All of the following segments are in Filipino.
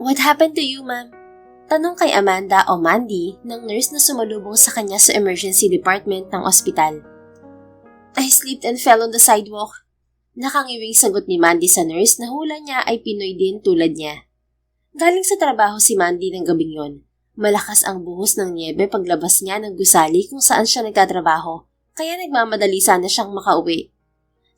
What happened to you, ma'am? Tanong kay Amanda o Mandy ng nurse na sumalubong sa kanya sa emergency department ng ospital. I slipped and fell on the sidewalk. Nakangiwing sagot ni Mandy sa nurse na hula niya ay Pinoy din tulad niya. Galing sa trabaho si Mandy ng gabing yon. Malakas ang buhos ng niebe paglabas niya ng gusali kung saan siya nagtatrabaho, kaya nagmamadali sana siyang makauwi.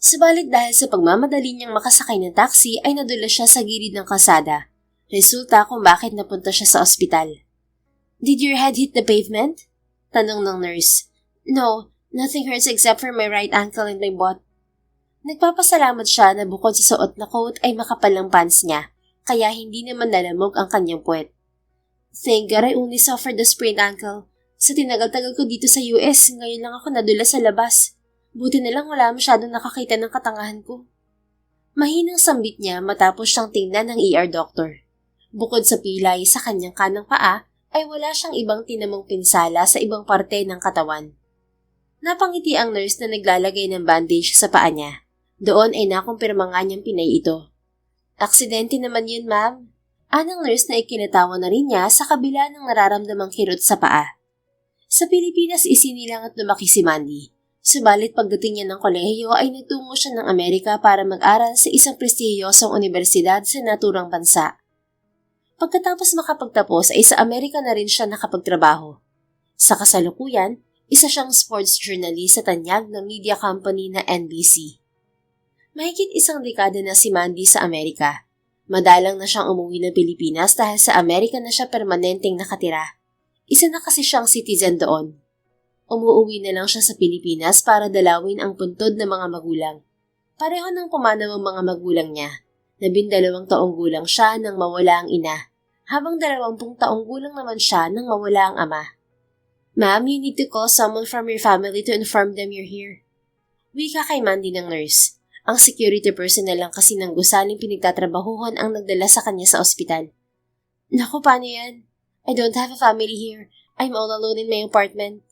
Subalit dahil sa pagmamadali niyang makasakay ng taxi ay nadulas siya sa gilid ng kalsada. Resulta kung bakit napunta siya sa ospital. Did your head hit the pavement? Tanong ng nurse. No, nothing hurts except for my right ankle and my butt. Nagpapasalamat siya na bukod sa suot na coat ay makapal ang pants niya, kaya hindi naman nalamog ang kanyang puwet. Thank God I only suffered the sprained ankle. Sa tinagal-tagal ko dito sa US, ngayon lang ako nadulas sa labas. Buti na lang wala masyadong nakakita ng katangahan ko. Mahinang sambit niya matapos siyang tingnan ng ER doctor. Bukod sa pilay sa kanyang kanang paa, ay wala siyang ibang tinamong pinsala sa ibang parte ng katawan. Napangiti ang nurse na naglalagay ng bandage sa paa niya. Doon ay nakumpirma nga niyang Pinay ito. Aksidente naman yun, ma'am. Anang nurse na ikinatawa na rin niya sa kabila ng nararamdamang kirot sa paa. Sa Pilipinas isinilang at lumaki si Mandy. Subalit pagdating niya ng kolehiyo ay nagtungo siya ng Amerika para mag-aral sa isang prestihiyosong universidad sa naturang bansa. Pagkatapos makapagtapos ay sa Amerika na rin siya nakapagtrabaho. Sa kasalukuyan, isa siyang sports journalist sa tanyag ng media company na NBC. Mahigit isang dekada na si Mandy sa Amerika. Madalang na siyang umuwi ng Pilipinas dahil sa Amerika na siya permanenteng nakatira. Isa na kasi siyang citizen doon. Umuwi na lang siya sa Pilipinas para dalawin ang puntod ng mga magulang. Pareho ng pumanaw ang mga magulang niya. 12 taong gulang siya nang mawala ang ina, habang 20 taong gulang naman siya nang mawala ang ama. Ma'am, you need to call someone from your family to inform them you're here. Wika kay Mandy ng nurse. Ang security personnel lang kasi ng gusaling pinagtatrabahuhan ang nagdala sa kanya sa ospital. Naku, paano yan? I don't have a family here. I'm all alone in my apartment.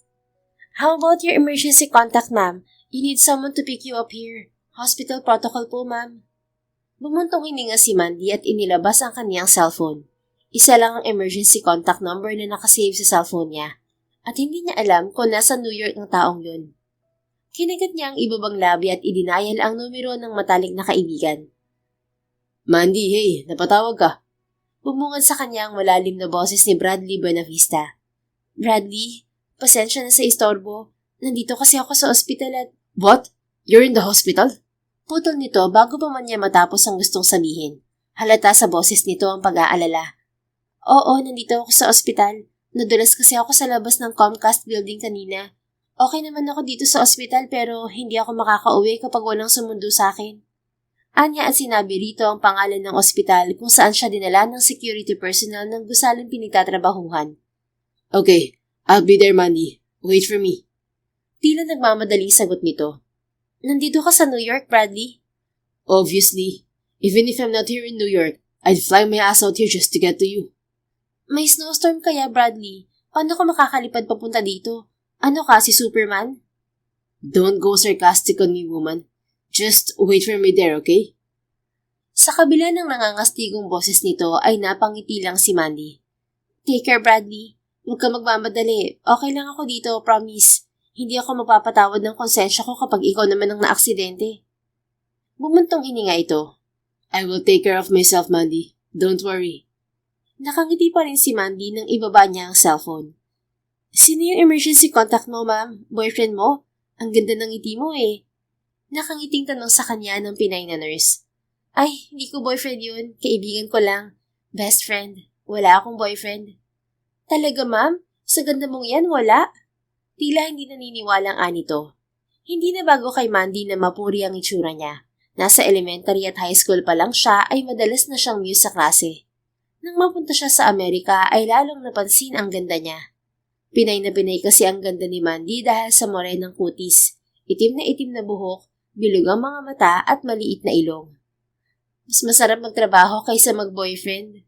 How about your emergency contact, ma'am? You need someone to pick you up here. Hospital protocol po, ma'am. Bumuntong hininga si Mandy at inilabas ang kaniyang cellphone. Isa lang ang emergency contact number na nakasave sa cellphone niya. At hindi niya alam kung nasa New York ang taong yun. Kinagat niya ang ibabang labi at idinayal ang numero ng matalik na kaibigan. Mandy, hey, napatawag ka. Bumungad sa kanya ang malalim na boses ni Bradley Buenavista. Bradley, pasensya na sa istorbo. Nandito kasi ako sa ospital at... What? You're in the hospital? Putol nito bago pa man niya matapos ang gustong sabihin. Halata sa boses nito ang pag-aalala. Oo, nandito ako sa ospital. Nadulas kasi ako sa labas ng Comcast building kanina. Okay naman ako dito sa ospital pero hindi ako makakauwi kapag walang sumundo sa akin. Anya at sinabi rito ang pangalan ng ospital kung saan siya dinala ng security personnel ng gusaling pinagtatrabahuhan. Okay, I'll be there, Mandy. Wait for me. Tila nagmamadaling sagot nito. Nandito ka sa New York, Bradley? Obviously. Even if I'm not here in New York, I'd fly my ass out here just to get to you. May snowstorm kaya, Bradley? Paano ka makakalipad papunta dito? Ano ka, si Superman? Don't go sarcastic on me, woman. Just wait for me there, okay? Sa kabila ng nangangastigong boses nito ay napangiti lang si Mandy. Take care, Bradley. Huwag ka magmamadali. Okay lang ako dito, promise. Hindi ako mapapatawad ng konsensya ko kapag ikaw naman ang naaksidente. Bumuntong hininga ito. I will take care of myself, Mandy. Don't worry. Nakangiti pa rin si Mandy nang ibaba niya ang cellphone. Sino yung emergency contact mo, ma'am? Boyfriend mo? Ang ganda ng ngiti mo eh. Nakangiting tanong sa kanya ng Pinay na nurse. Ay, hindi ko boyfriend yun. Kaibigan ko lang. Best friend. Wala akong boyfriend. Talaga, ma'am? Sa ganda mong yan, wala? Tila hindi naniniwala ang anito. Hindi na bago kay Mandy na mapuri ang itsura niya. Nasa elementary at high school pa lang siya ay madalas na siyang muse sa klase. Nang mapunta siya sa Amerika ay lalong napansin ang ganda niya. Pinay na pinay kasi ang ganda ni Mandy dahil sa morenang kutis, itim na buhok, bilog ang mga mata at maliit na ilong. Mas masarap magtrabaho kaysa mag-boyfriend.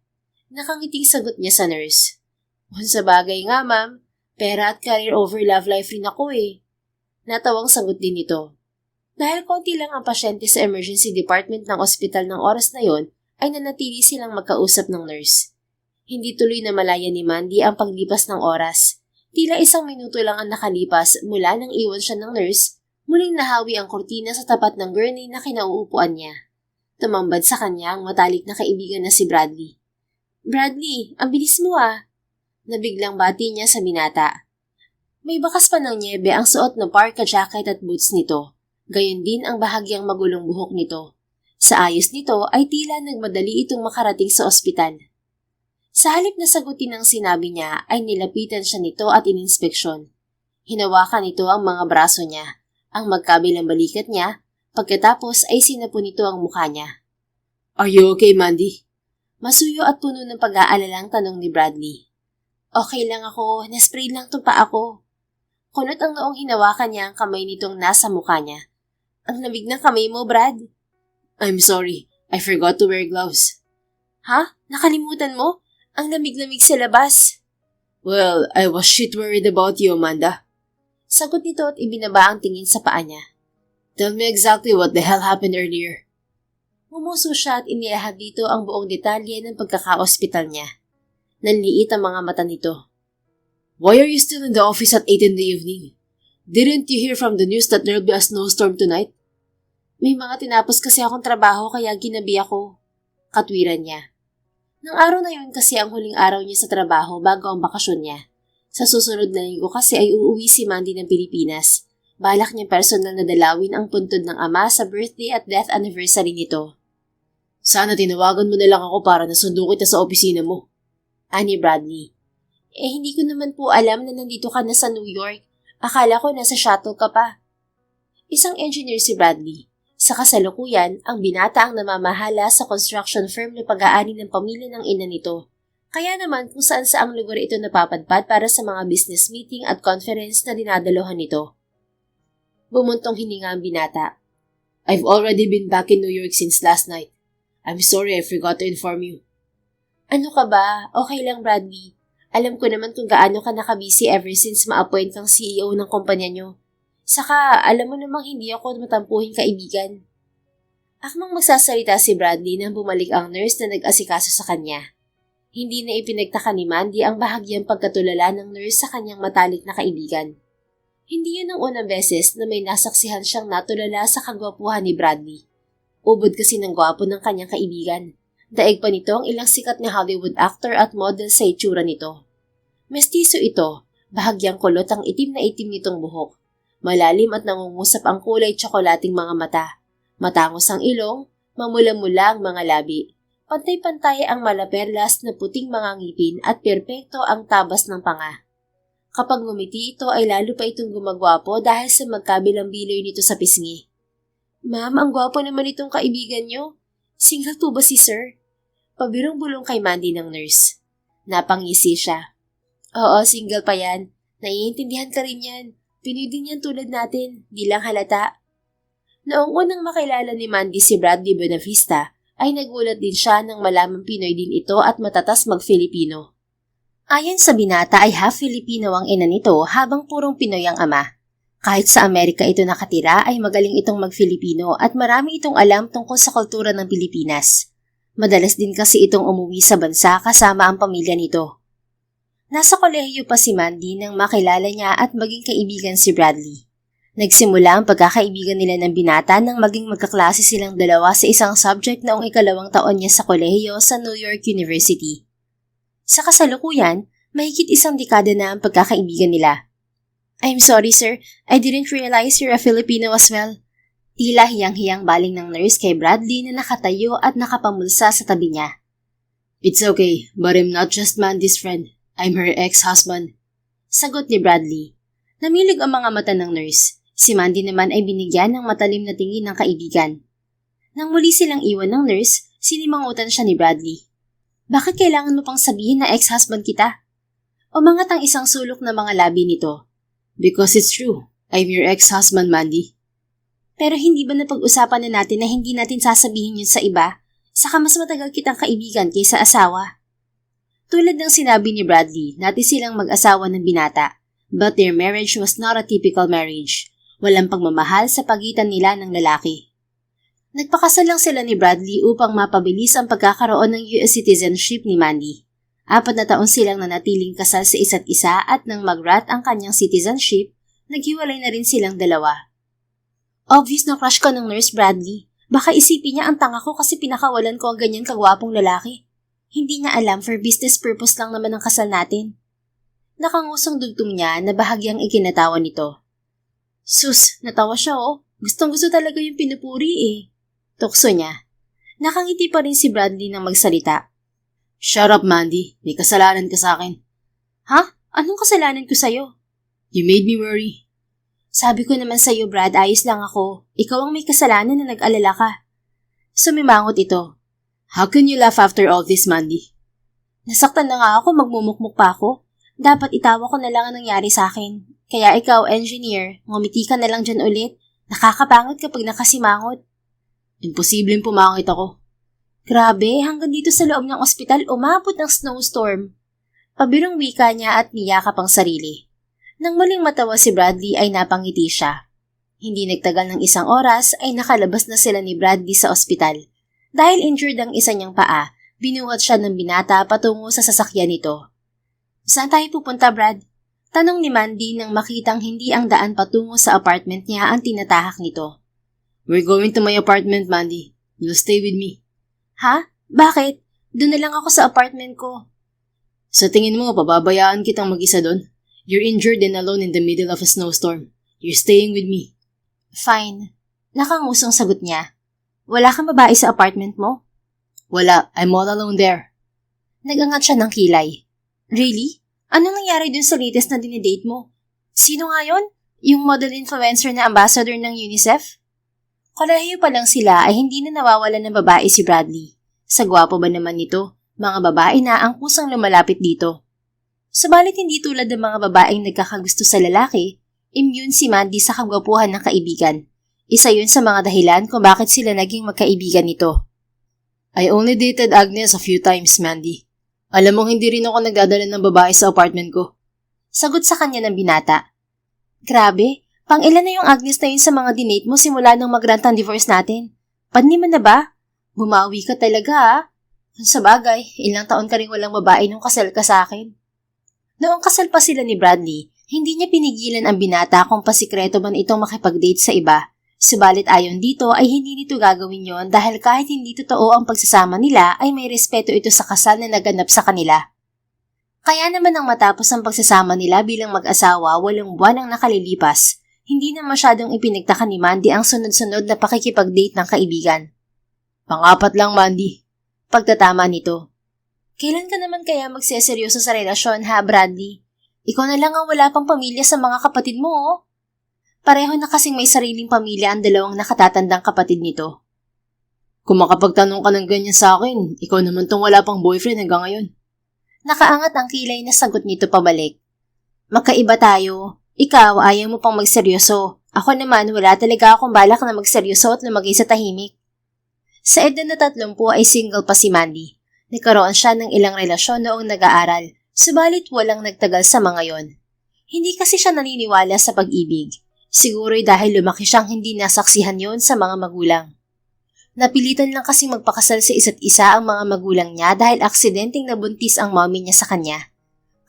Nakangiting sagot niya sa nurse. Kung sa bagay nga, ma'am, pera at career over love life rin ako eh. Natawang sagot din ito. Dahil konti lang ang pasyente sa emergency department ng ospital ng oras na yon, ay nanatili silang magkausap ng nurse. Hindi tuloy na malaya ni Mandy ang paglipas ng oras. Tila 1 minuto lang ang nakalipas mula nang iwan siya ng nurse, muling nahawi ang kurtina sa tapat ng gurney na kinauupuan niya. Tumambad sa kanya ang matalik na kaibigan na si Bradley. "Bradley, ang bilis mo ah!" Nabiglang bati niya sa binata. May bakas pa ng niebe ang suot na parka jacket at boots nito. Gayon din ang bahagyang magulong buhok nito. Sa ayos nito ay tila nagmadali itong makarating sa ospital. Sa halip na sagutin ang sinabi niya ay nilapitan siya nito at ininspeksyon. Hinawakan nito ang mga braso niya, ang magkabilang balikat niya, pagkatapos ay sinapo nito ang mukha niya. "Are you okay, Mandy?" Masuyo at puno ng pag-aalalang tanong ni Bradley. "Okay lang ako, naspray lang to pa ako." Kunot ang noong hinawakan niya ang kamay nitong nasa mukha niya. "Ang lamig ng kamay mo, Brad." "I'm sorry, I forgot to wear gloves." "Ha? Nakalimutan mo? Ang lamig-lamig sa labas." "Well, I was shit worried about you, Amanda." Sagot nito at ibinaba ang tingin sa paa niya. "Tell me exactly what the hell happened earlier." Umuso siya at inilahad dito ang buong detalye ng pagkaka-ospital niya. Nanliit ang mga mata nito. "Why are you still in the office at 8 in the evening? Didn't you hear from the news that there'll be a snowstorm tonight?" "May mga tinapos kasi akong trabaho kaya ginabi ako." Katwiran niya. Nang araw na yun kasi ang huling araw niya sa trabaho bago ang bakasyon niya. Sa susunod na linggo kasi ay uuwi si Mandy ng Pilipinas. Balak niya personal na dalawin ang puntod ng ama sa birthday at death anniversary nito. "Sana tinawagan mo na lang ako para nasundo kita sa opisina mo." Ani Bradley. Hindi ko naman po alam na nandito ka na sa New York. Akala ko nasa shuttle ka pa." Isang engineer si Bradley. Sa kasalukuyan, ang binata ang namamahala sa construction firm na pag-aani ng pamilya ng ina nito. Kaya naman kung saan saang lugar ito napapadpad para sa mga business meeting at conference na dinadaluhan nito. Bumuntong hininga ang binata. "I've already been back in New York since last night. I'm sorry I forgot to inform you." "Ano ka ba? Okay lang, Bradley. Alam ko naman kung gaano ka nakabisi ever since ma-appoint kang CEO ng kumpanya nyo. Saka, alam mo namang hindi ako matampuhin kaibigan." Akmang magsasalita si Bradley nang bumalik ang nurse na nag-asikaso sa kanya. Hindi na ipinagtaka ni Mandy ang bahagyang pagkatulala ng nurse sa kanyang matalik na kaibigan. Hindi yun ang unang beses na may nasaksihan siyang natulala sa kagwapuhan ni Bradley. Ubod kasi ng gwapo ng kanyang kaibigan. Daig pa nito ang ilang sikat na Hollywood actor at model sa itsura nito. Mestizo ito, bahagyang kulot ang itim na itim nitong buhok. Malalim at nangungusap ang kulay tsokolating mga mata. Matangos ang ilong, mamula-mula ang mga labi. Pantay-pantay ang malaperlas na puting mga ngipin at perpekto ang tabas ng panga. Kapag ngumiti ito ay lalo pa itong gumagwapo dahil sa magkabilang biloy nito sa pisngi. "Ma'am, ang gwapo naman itong kaibigan nyo. Single po ba si sir?" Pabirong bulong kay Mandy ng nurse. Napangisi siya. "Oo, single pa yan. Naiintindihan ka rin yan. Pinoy din yan tulad natin, di lang halata." Noong unang makilala ni Mandy si Bradley Buenavista, ay nagulat din siya nang malamang Pinoy din ito at matatas mag-Filipino. Ayon sa binata ay half Filipino ang ina nito habang purong Pinoy ang ama. Kahit sa Amerika ito nakatira ay magaling itong mag-Filipino at marami itong alam tungkol sa kultura ng Pilipinas. Madalas din kasi itong umuwi sa bansa kasama ang pamilya nito. Nasa kolehiyo pa si Mandy nang makilala niya at maging kaibigan si Bradley. Nagsimula ang pagkakaibigan nila ng binata nang maging magkaklase silang dalawa sa isang subject noong 2nd taon niya sa kolehiyo sa New York University. Sa kasalukuyan, mahigit 1 dekada na ang pagkakaibigan nila. "I'm sorry sir, I didn't realize you're a Filipino as well." Tila hiyang-hiyang baling ng nurse kay Bradley na nakatayo at nakapamulsa sa tabi niya. "It's okay, but I'm not just Mandy's friend. I'm her ex-husband." Sagot ni Bradley. Namilig ang mga mata ng nurse. Si Mandy naman ay binigyan ng matalim na tingin ng kaibigan. Nang muli silang iwan ng nurse, sinimangutan siya ni Bradley. "Bakit kailangan mo pang sabihin na ex-husband kita?" Umangat ang isang sulok na mga labi nito. "Because it's true. I'm your ex-husband, Mandy." "Pero hindi ba napag-usapan na natin na hindi natin sasabihin yun sa iba? Saka mas matagal kitang kaibigan kaysa asawa." Tulad ng sinabi ni Bradley, dati silang mag-asawa ng binata. But their marriage was not a typical marriage. Walang pagmamahal sa pagitan nila ng lalaki. Nagpakasal lang sila ni Bradley upang mapabilis ang pagkakaroon ng US citizenship ni Mandy. 4 na taon silang nanatiling kasal sa isa't isa at nang mag-rat ang kanyang citizenship, naghiwalay na rin silang dalawa. Obvious na crush ka ng Nurse Bradley. Baka isipin niya ang tanga ko kasi pinakawalan ko ang ganyan kagwapong lalaki. Hindi niya alam for business purpose lang naman ang kasal natin. Nakangusong dugtong niya na bahagyang ikinatawa nito. Sus, natawa siya Gustong-gusto talaga yung pinupuri eh. Tukso niya. Nakangiti pa rin si Bradley nang magsalita. Shut up, Mandy. May kasalanan ka sa akin. Ha? Anong kasalanan ko sa'yo? You made me worry. Sabi ko naman sa'yo, Brad, ayos lang ako. Ikaw ang may kasalanan na nag-alala ka. Sumimangot ito. How can you laugh after all this, Mandy? Nasaktan na nga ako, magmumukmuk pa ako. Dapat itawa ko na lang ang nangyari sa akin. Kaya ikaw, engineer, ngumiti ka na lang dyan ulit. Nakakapangot kapag nakasimangot. Imposibleng pumangit ako. Grabe, hanggang dito sa loob ng ospital umabot ng snowstorm. Pabirong wika niya at niyakap ang sarili. Nang muling matawa si Bradley ay napangiti siya. Hindi nagtagal ng 1 oras ay nakalabas na sila ni Bradley sa ospital. Dahil injured ang isa niyang paa, binuhat siya ng binata patungo sa sasakyan nito. Saan tayo pupunta, Brad? Tanong ni Mandy nang makitang hindi ang daan patungo sa apartment niya ang tinatahak nito. We're going to my apartment, Mandy. You'll stay with me. Ha? Bakit? Doon na lang ako sa apartment ko. Sa tingin mo, pababayaan kitang mag-isa doon? You're injured and alone in the middle of a snowstorm. You're staying with me. Fine. Nakangusong sagot niya. Wala kang babae sa apartment mo? Wala. I'm all alone there. Nagangat siya ng kilay. Really? Anong nangyari dun sa latest na dinidate mo? Sino nga yun? Yung model influencer na ambassador ng UNICEF? Kolehiyo pa lang sila ay hindi na nawawalan ng babae si Bradley. Sa gwapo ba naman nito, mga babae na ang kusang lumalapit dito. Subalit hindi tulad ng mga babaeng nagkakagusto sa lalaki, immune si Mandy sa kagwapuhan ng kaibigan. Isa yun sa mga dahilan kung bakit sila naging magkaibigan nito. I only dated Agnes a few times, Mandy. Alam mong hindi rin ako nagdadala ng babae sa apartment ko. Sagot sa kanya ng binata. Grabe, pang-ilan na yung Agnes na yun sa mga dinate mo simula nang mag-grant ang divorce natin? Panli man na ba? Bumawi ka talaga Sa bagay, ilang taon ka rin walang babae nung kasal ka sa akin. Noong kasal pa sila ni Bradley, hindi niya pinigilan ang binata kung pasikreto man itong makipag-date sa iba. Subalit ayon dito ay hindi nito gagawin yon dahil kahit hindi totoo ang pagsasama nila ay may respeto ito sa kasal na naganap sa kanila. Kaya naman nang matapos ang pagsasama nila bilang mag-asawa 8 buwan ang nakalilipas, hindi na masyadong ipinagtaka ni Mandy ang sunod-sunod na pakikipag-date ng kaibigan. Pang-4 lang, Mandy. Pagtatama nito. Kailan ka naman kaya magseseryoso sa relasyon ha, Bradley? Ikaw na lang ang wala pang pamilya sa mga kapatid mo, Pareho na kasing may sariling pamilya ang 2 nakatatandang kapatid nito. Kung makapagtanong ka ng ganyan sa akin, ikaw naman tong wala pang boyfriend hanggang ngayon. Nakaangat ang kilay na sagot nito pabalik. Magkaiba tayo. Ikaw, ayaw mo pang magseryoso. Ako naman, wala talaga akong balak na magseryoso at lumagay sa tahimik. Sa edad na 30 ay single pa si Mandy. Nagkaroon siya ng ilang relasyon noong nag-aaral, subalit walang nagtagal sa mga yon. Hindi kasi siya naniniwala sa pag-ibig. Siguro'y dahil lumaki siyang hindi nasaksihan yon sa mga magulang. Napilitan lang kasing magpakasal sa isa't isa ang mga magulang niya dahil aksidenteng nabuntis ang mommy niya sa kanya.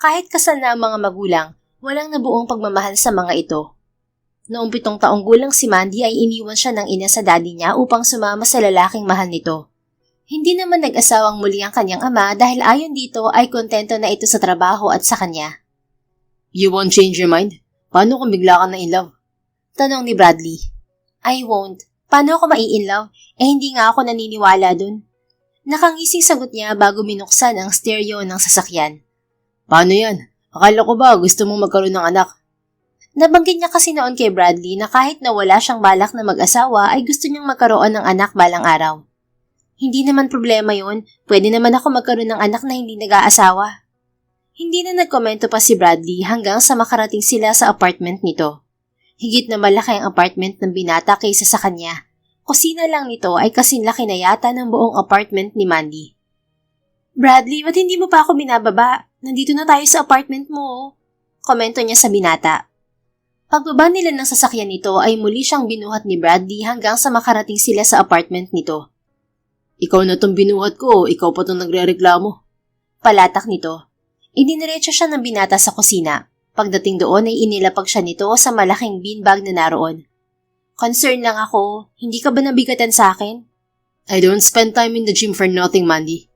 Kahit kasal na ang mga magulang, walang nabuong pagmamahal sa mga ito. Noong 7 taong gulang si Mandy ay iniwan siya ng ina sa daddy niya upang sumama sa lalaking mahal nito. Hindi naman nag-asawang muli ang kanyang ama dahil ayon dito ay kontento na ito sa trabaho at sa kanya. You won't change your mind? Paano kung bigla ka na in love? Tanong ni Bradley. I won't. Paano ako mai-inlove? Hindi nga ako naniniwala dun. Nakangising sagot niya bago minuksan ang stereo ng sasakyan. Paano yan? Akala ko ba gusto mong magkaroon ng anak? Nabanggit niya kasi noon kay Bradley na kahit na wala siyang balak na mag-asawa ay gusto niyang magkaroon ng anak balang araw. Hindi naman problema yun. Pwede naman ako magkaroon ng anak na hindi nag-aasawa. Hindi na nagkomento pa si Bradley hanggang sa makarating sila sa apartment nito. Higit na malaki ang apartment ng binata kaysa sa kanya. Kusina lang nito ay kasing laki na yata ng buong apartment ni Mandy. Bradley, ba't hindi mo pa ako binababa? Nandito na tayo sa apartment mo. Komento niya sa binata. Pagbaba nila ng sasakyan nito ay muli siyang binuhat ni Bradley hanggang sa makarating sila sa apartment nito. Ikaw na tong binuhat ko o ikaw pa tong nagre-reklamo? palatak nito. Idiniretso siya ng binata sa kusina. Pagdating doon ay inilapag siya nito sa malaking beanbag na naroon. Concern lang ako, hindi ka ba nabigatan sa akin? I don't spend time in the gym for nothing, Mandy.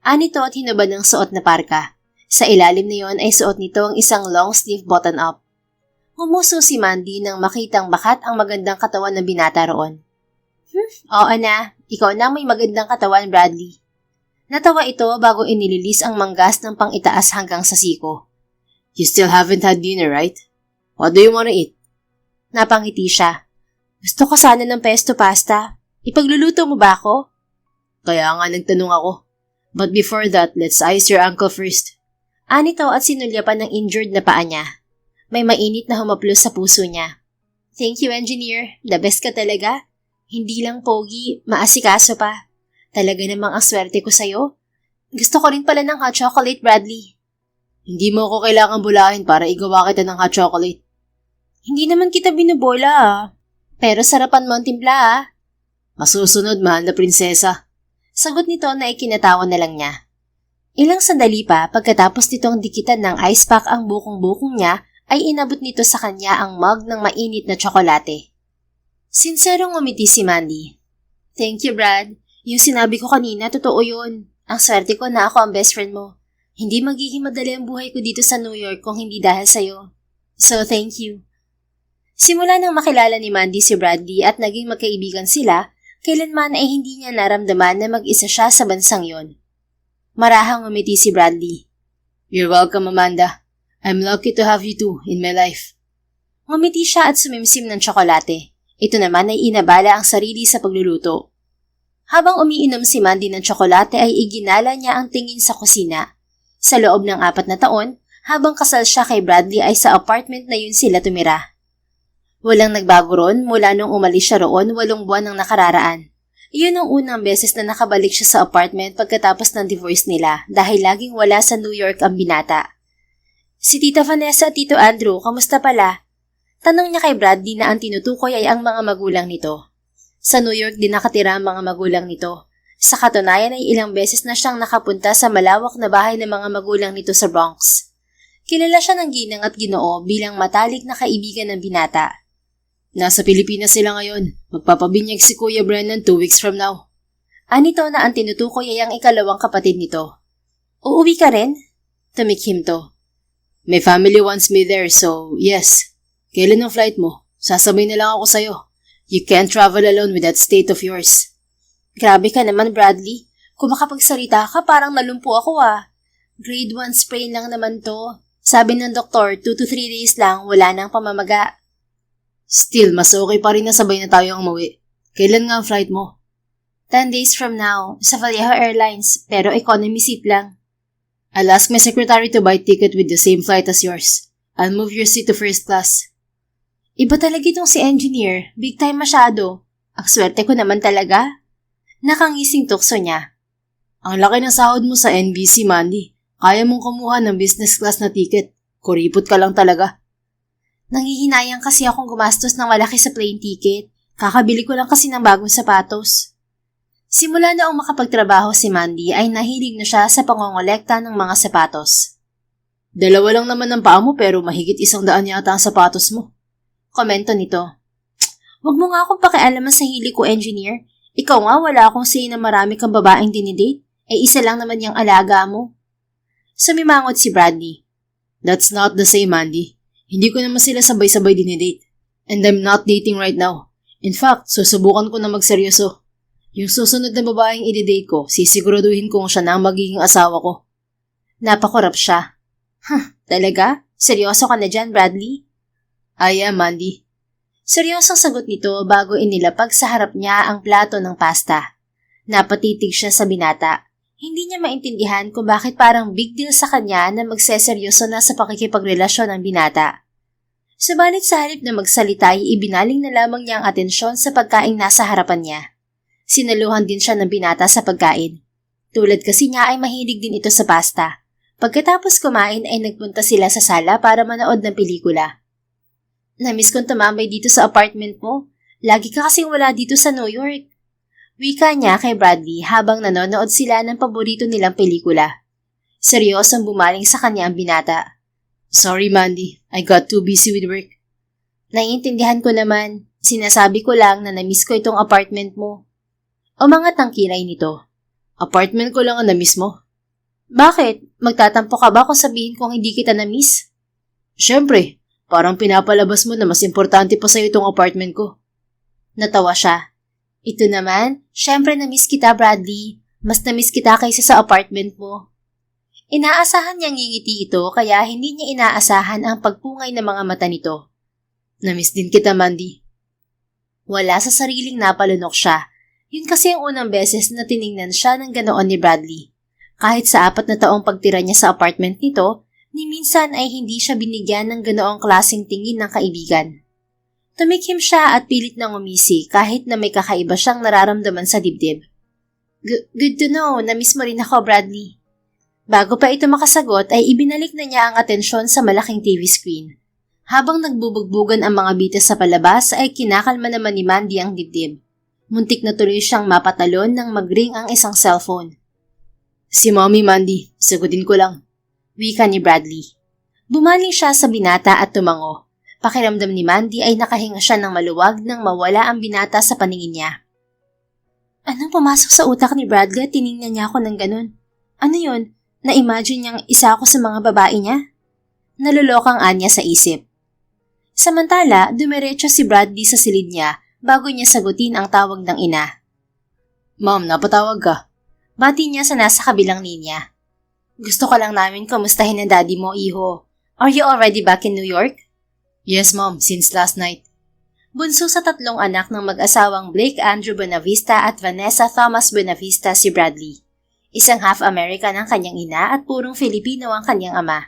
Anito at hinubad ng suot na parka. Sa ilalim na yon ay suot nito ang isang long sleeve button-up. Humuso si Mandy nang makitang bakat ang magandang katawan ng binata roon. Oo na, ikaw na may magandang katawan, Bradley. Natawa ito bago inililis ang manggas ng pang-itaas hanggang sa siko. You still haven't had dinner, right? What do you wanna eat? Napangiti siya. Gusto ko sana ng pesto pasta. Ipagluluto mo ba ako? Kaya nga nagtanong ako. But before that, let's ice your ankle first. Anito at sinulyapan ng injured na paa niya. May mainit na humaplos sa puso niya. Thank you, engineer. The best ka talaga. Hindi lang pogi, maasikaso pa. Talaga namang ang swerte ko sa'yo. Gusto ko rin pala ng hot chocolate, Bradley. Hindi mo ako kailangang bulahin para igawa kita ng hot chocolate. Hindi naman kita binubola Pero sarapan mo ang timpla Masusunod, mahal na prinsesa. Sagot nito na ikinatawa na lang niya. Ilang sandali pa pagkatapos nitong dikitan ng ice pack ang bukong-bukong niya ay inabot nito sa kanya ang mug ng mainit na tsokolate. Sinserong ngumiti si Mandy. Thank you, Brad. Yung sinabi ko kanina, totoo yun. Ang swerte ko na ako ang best friend mo. Hindi magiging madali ang buhay ko dito sa New York kung hindi dahil sa'yo. So, thank you. Simula nang makilala ni Mandy si Bradley at naging magkaibigan sila, kailanman ay hindi niya naramdaman na mag-isa siya sa bansang yon. Marahang ngumiti si Bradley. You're welcome, Amanda. I'm lucky to have you too in my life. Ngumiti siya at sumimsim ng tsokolate. Ito naman ay inabala ang sarili sa pagluluto. Habang umiinom si Mandy ng tsokolate ay iginala niya ang tingin sa kusina. Sa loob ng 4 na taon, habang kasal siya kay Bradley ay sa apartment na yun sila tumira. Walang nagbago ron mula nung umalis siya roon 8 buwan ang nakararaan. Iyon ang unang beses na nakabalik siya sa apartment pagkatapos ng divorce nila dahil laging wala sa New York ang binata. Si Tita Vanessa at Tito Andrew, kamusta pala? Tanong niya kay Bradley na ang tinutukoy ay ang mga magulang nito. Sa New York din nakatira ang mga magulang nito. Sa katunayan ay ilang beses na siyang nakapunta sa malawak na bahay ng mga magulang nito sa Bronx. Kilala siya ng ginang at ginoo bilang matalik na kaibigan ng binata. Nasa Pilipinas sila ngayon. Magpapabinyag si Kuya Brennan 2 weeks from now. Anito na ang tinutukoy ay ang ikalawang kapatid nito. Uuwi ka rin? Tumikhim to. My family wants me there, so yes. Kailan ang flight mo? Sasabay na lang ako sa'yo. You can't travel alone with that state of yours. Grabe ka naman, Bradley. Kung makapagsalita ka, parang nalumpo ako Grade 1 sprain lang naman to. Sabi ng doktor, 2 to 3 days lang, wala nang pamamaga. Still, mas okay pa rin na sabay na tayo ang umuwi. Kailan nga ang flight mo? 10 days from now, sa Vallejo Airlines, pero economy seat lang. I'll ask my secretary to buy ticket with the same flight as yours. I'll move your seat to first class. Iba talaga itong si engineer. Big time masyado. Ang swerte ko naman talaga. Nakangising tukso niya. Ang laki ng sahod mo sa NBC, Mandy. Kaya mong kumuha ng business class na ticket. Kuripot ka lang talaga. Nanghihinayang kasi akong gumastos ng malaki sa plane ticket. Kakabili ko lang kasi ng bagong sapatos. Simula noong makapagtrabaho si Mandy ay nahilig na siya sa pangongolekta ng mga sapatos. 2 lang naman ang paa mo pero mahigit 100 yata ang sapatos mo. Komento nito. Huwag mo nga akong pakialaman sa hili ko, engineer. Ikaw nga wala akong say na marami kang babaeng dinidate. Isa lang naman yung alaga mo. Sumimangot si Bradley. That's not the same, Mandy. Hindi ko naman sila sabay-sabay dinidate. And I'm not dating right now. In fact, susubukan ko na magseryoso. Yung susunod na babaeng i-date ko, sisiguraduhin kong siya na ang magiging asawa ko. Napakurap siya. Talaga? Seryoso ka na dyan, Bradley? I am, Mandy. Seryosong sagot nito bago inilapag sa harap niya ang plato ng pasta. Napatitig siya sa binata. Hindi niya maintindihan kung bakit parang big deal sa kanya na magseseryoso na sa pakikipagrelasyon ng binata. Subalit sa halip na magsalita ay ibinaling na lamang niya ang atensyon sa pagkaing nasa harapan niya. Sinaluhan din siya ng binata sa pagkain. Tulad kasi niya ay mahilig din ito sa pasta. Pagkatapos kumain ay nagpunta sila sa sala para manood ng pelikula. Namiss kong tumambay dito sa apartment mo. Lagi ka kasing wala dito sa New York. Wika niya kay Bradley habang nanonood sila ng paborito nilang pelikula. Seryosong bumaling sa kanya ang binata. Sorry, Mandy. I got too busy with work. Naiintindihan ko naman. Sinasabi ko lang na namiss ko itong apartment mo. Umangat ang kilay nito. Apartment ko lang ang na-miss mo. Bakit? Magtatampo ka ba kung sabihin kong hindi kita na-miss? Siyempre, parang pinapalabas mo na mas importante pa sa'yo itong apartment ko. Natawa siya. Ito naman, syempre na-miss kita, Bradley. Mas na-miss kita kaysa sa apartment mo. Inaasahan niyang ngingiti ito kaya hindi niya inaasahan ang pagpungay ng mga mata nito. Na-miss din kita, Mandy. Wala sa sariling napalunok siya. Yun kasi ang unang beses na tiningnan siya ng ganoon ni Bradley. Kahit sa 4 na taong pagtira niya sa apartment nito, ni minsan ay hindi siya binigyan ng ganoong klaseng tingin ng kaibigan. Tumikim siya at pilit nang umisi kahit na may kakaiba siyang nararamdaman sa dibdib. Good to know, na-miss mo rin ako, Bradley. Bago pa ito makasagot ay ibinalik na niya ang atensyon sa malaking TV screen. Habang nagbubugbugan ang mga bitas sa palabas ay kinakalma naman ni Mandy ang dibdib. Muntik na tuloy siyang mapatalon nang mag-ring ang isang cellphone. Si Mommy, Mandy. Sagutin ko lang. Wika ni Bradley. Bumaling siya sa binata at tumango. Pakiramdam ni Mandy ay nakahinga siya ng maluwag nang mawala ang binata sa paningin niya. Anong pumasok sa utak ni Bradley at tiningnan niya ako ng ganun? Ano yun? Na-imagine niyang isa ako sa mga babae niya? Nalulokang anya sa isip. Samantala, dumiretso si Bradley sa silid niya bago niya sagutin ang tawag ng ina. Ma'am, napatawag ka. Bati niya sa nasa kabilang linya. Gusto ka lang namin kamustahin ang daddy mo, iho. Are you already back in New York? Yes, Mom, since last night. Bunso sa 3 anak ng mag-asawang Blake Andrew Buenavista at Vanessa Thomas Buenavista si Bradley. Isang half-American ang kanyang ina at purong Filipino ang kanyang ama.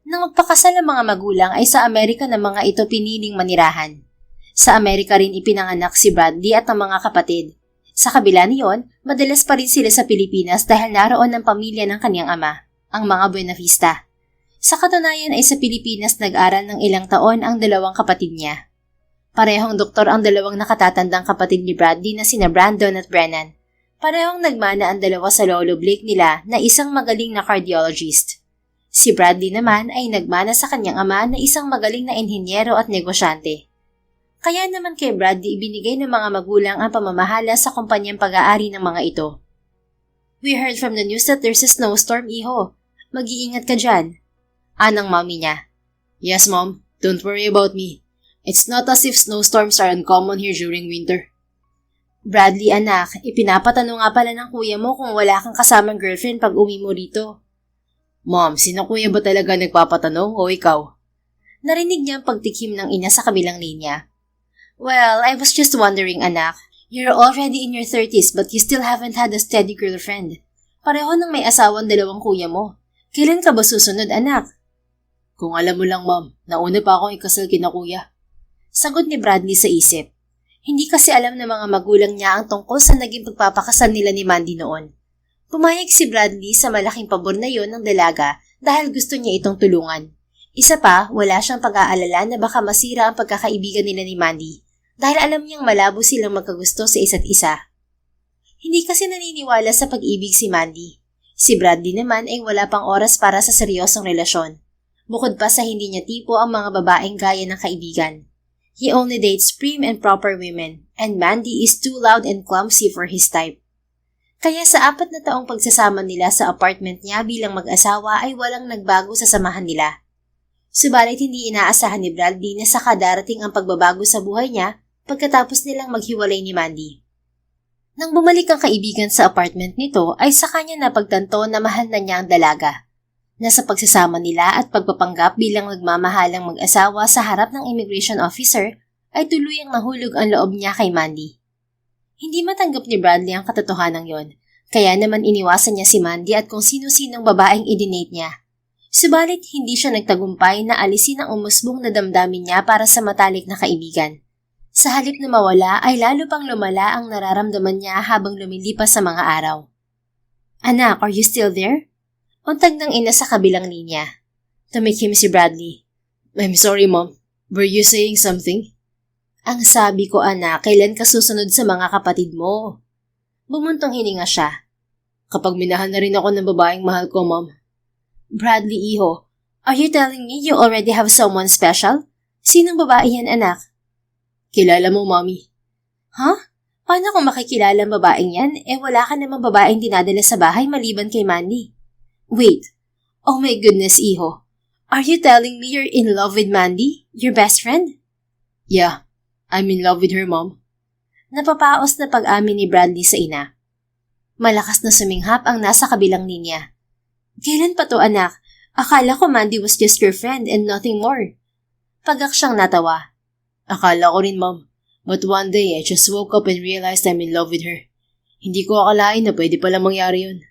Nang magpakasal ang mga magulang ay sa Amerika na mga ito piniling manirahan. Sa Amerika rin ipinanganak si Bradley at ang mga kapatid. Sa kabila niyon, madalas pa rin sila sa Pilipinas dahil naroon ang pamilya ng kanyang ama, ang mga Buenavista. Sa katunayan ay sa Pilipinas nag-aral ng ilang taon ang 2 kapatid niya. Parehong doktor ang 2 nakatatandang kapatid ni Bradley na sina Brandon at Brennan. Parehong nagmana ang 2 sa lolo Blake nila na isang magaling na cardiologist. Si Bradley naman ay nagmana sa kanyang ama na isang magaling na inhinyero at negosyante. Kaya naman kay Bradley ibinigay ng mga magulang ang pamamahala sa kumpanyang pag-aari ng mga ito. We heard from the news that there's a snowstorm, iho. Mag-iingat ka dyan. Anang mommy niya. Yes, Mom. Don't worry about me. It's not as if snowstorms are uncommon here during winter. Bradley, anak, ipinapatanong nga pala ng kuya mo kung wala kang kasamang girlfriend pag uwi mo rito. Mom, sino kuya ba talaga nagpapatanong o ikaw? Narinig niya ang pagtikim ng ina sa kabilang linya. Well, I was just wondering, anak. You're already in your 30s but you still haven't had a steady girlfriend. Pareho nang may asawang 2 kuya mo. Kailan ka ba susunod, anak? Kung alam mo lang, Mom, nauna pa akong ikasal kina kuya. Sagot ni Bradley sa isip. Hindi kasi alam ng mga magulang niya ang tungkol sa naging pagpapakasal nila ni Mandy noon. Pumayag si Bradley sa malaking pabor na yon ng dalaga dahil gusto niya itong tulungan. Isa pa, wala siyang pag-aalala na baka masira ang pagkakaibigan nila ni Mandy dahil alam niyang malabo silang magkagusto sa isa't isa. Hindi kasi naniniwala sa pag-ibig si Mandy. Si Bradley naman ay wala pang oras para sa seryosong relasyon. Bukod pa sa hindi niya tipo ang mga babaeng gaya ng kaibigan. He only dates prim and proper women, and Mandy is too loud and clumsy for his type. Kaya sa 4 na taong pagsasama nila sa apartment niya bilang mag-asawa ay walang nagbago sa samahan nila. Subalit hindi inaasahan ni Bradley na saka darating ang pagbabago sa buhay niya pagkatapos nilang maghiwalay ni Mandy. Nang bumalik ang kaibigan sa apartment nito ay sa kanya napagtanto na mahal na niya ang dalaga. Na sa pagsasama nila at pagpapanggap bilang nagmamahalang mag-asawa sa harap ng immigration officer ay tuluyang nahulog ang loob niya kay Mandy. Hindi matanggap ni Bradley ang katotohanan yon, kaya naman iniwasan niya si Mandy at kung sino-sinong babaeng i-date niya. Subalit hindi siya nagtagumpay na alisin ang umusbong na damdamin niya para sa matalik na kaibigan. Sa halip na mawala ay lalo pang lumala ang nararamdaman niya habang lumilipas sa mga araw. Anak, are you still there? Untag ng ina sa kabilang linya. Tumikim si Bradley. I'm sorry, Mom. Were you saying something? Ang sabi ko, anak, kailan ka susunod sa mga kapatid mo? Bumuntong hininga siya. Kapag minahal na rin ako ng babaeng mahal ko, Mom. Bradley, iho, are you telling me you already have someone special? Sinong babae yan, anak? Kilala mo, Mommy. Huh? Paano kung makikilala ang babaeng yan? Wala ka namang babaeng dinadala sa bahay maliban kay Mandy. Wait. Oh my goodness, iho. Are you telling me you're in love with Mandy? Your best friend? Yeah, I'm in love with her, Mom. Napapaos na pag-amin ni Bradley sa ina. Malakas na suminghap ang nasa kabilang linya. Kailan pa to, anak? Akala ko Mandy was just your friend and nothing more. Pagak siyang natawa. Akala ko rin, Mom. But one day, I just woke up and realized I'm in love with her. Hindi ko akalain na pwede palang mangyari yun.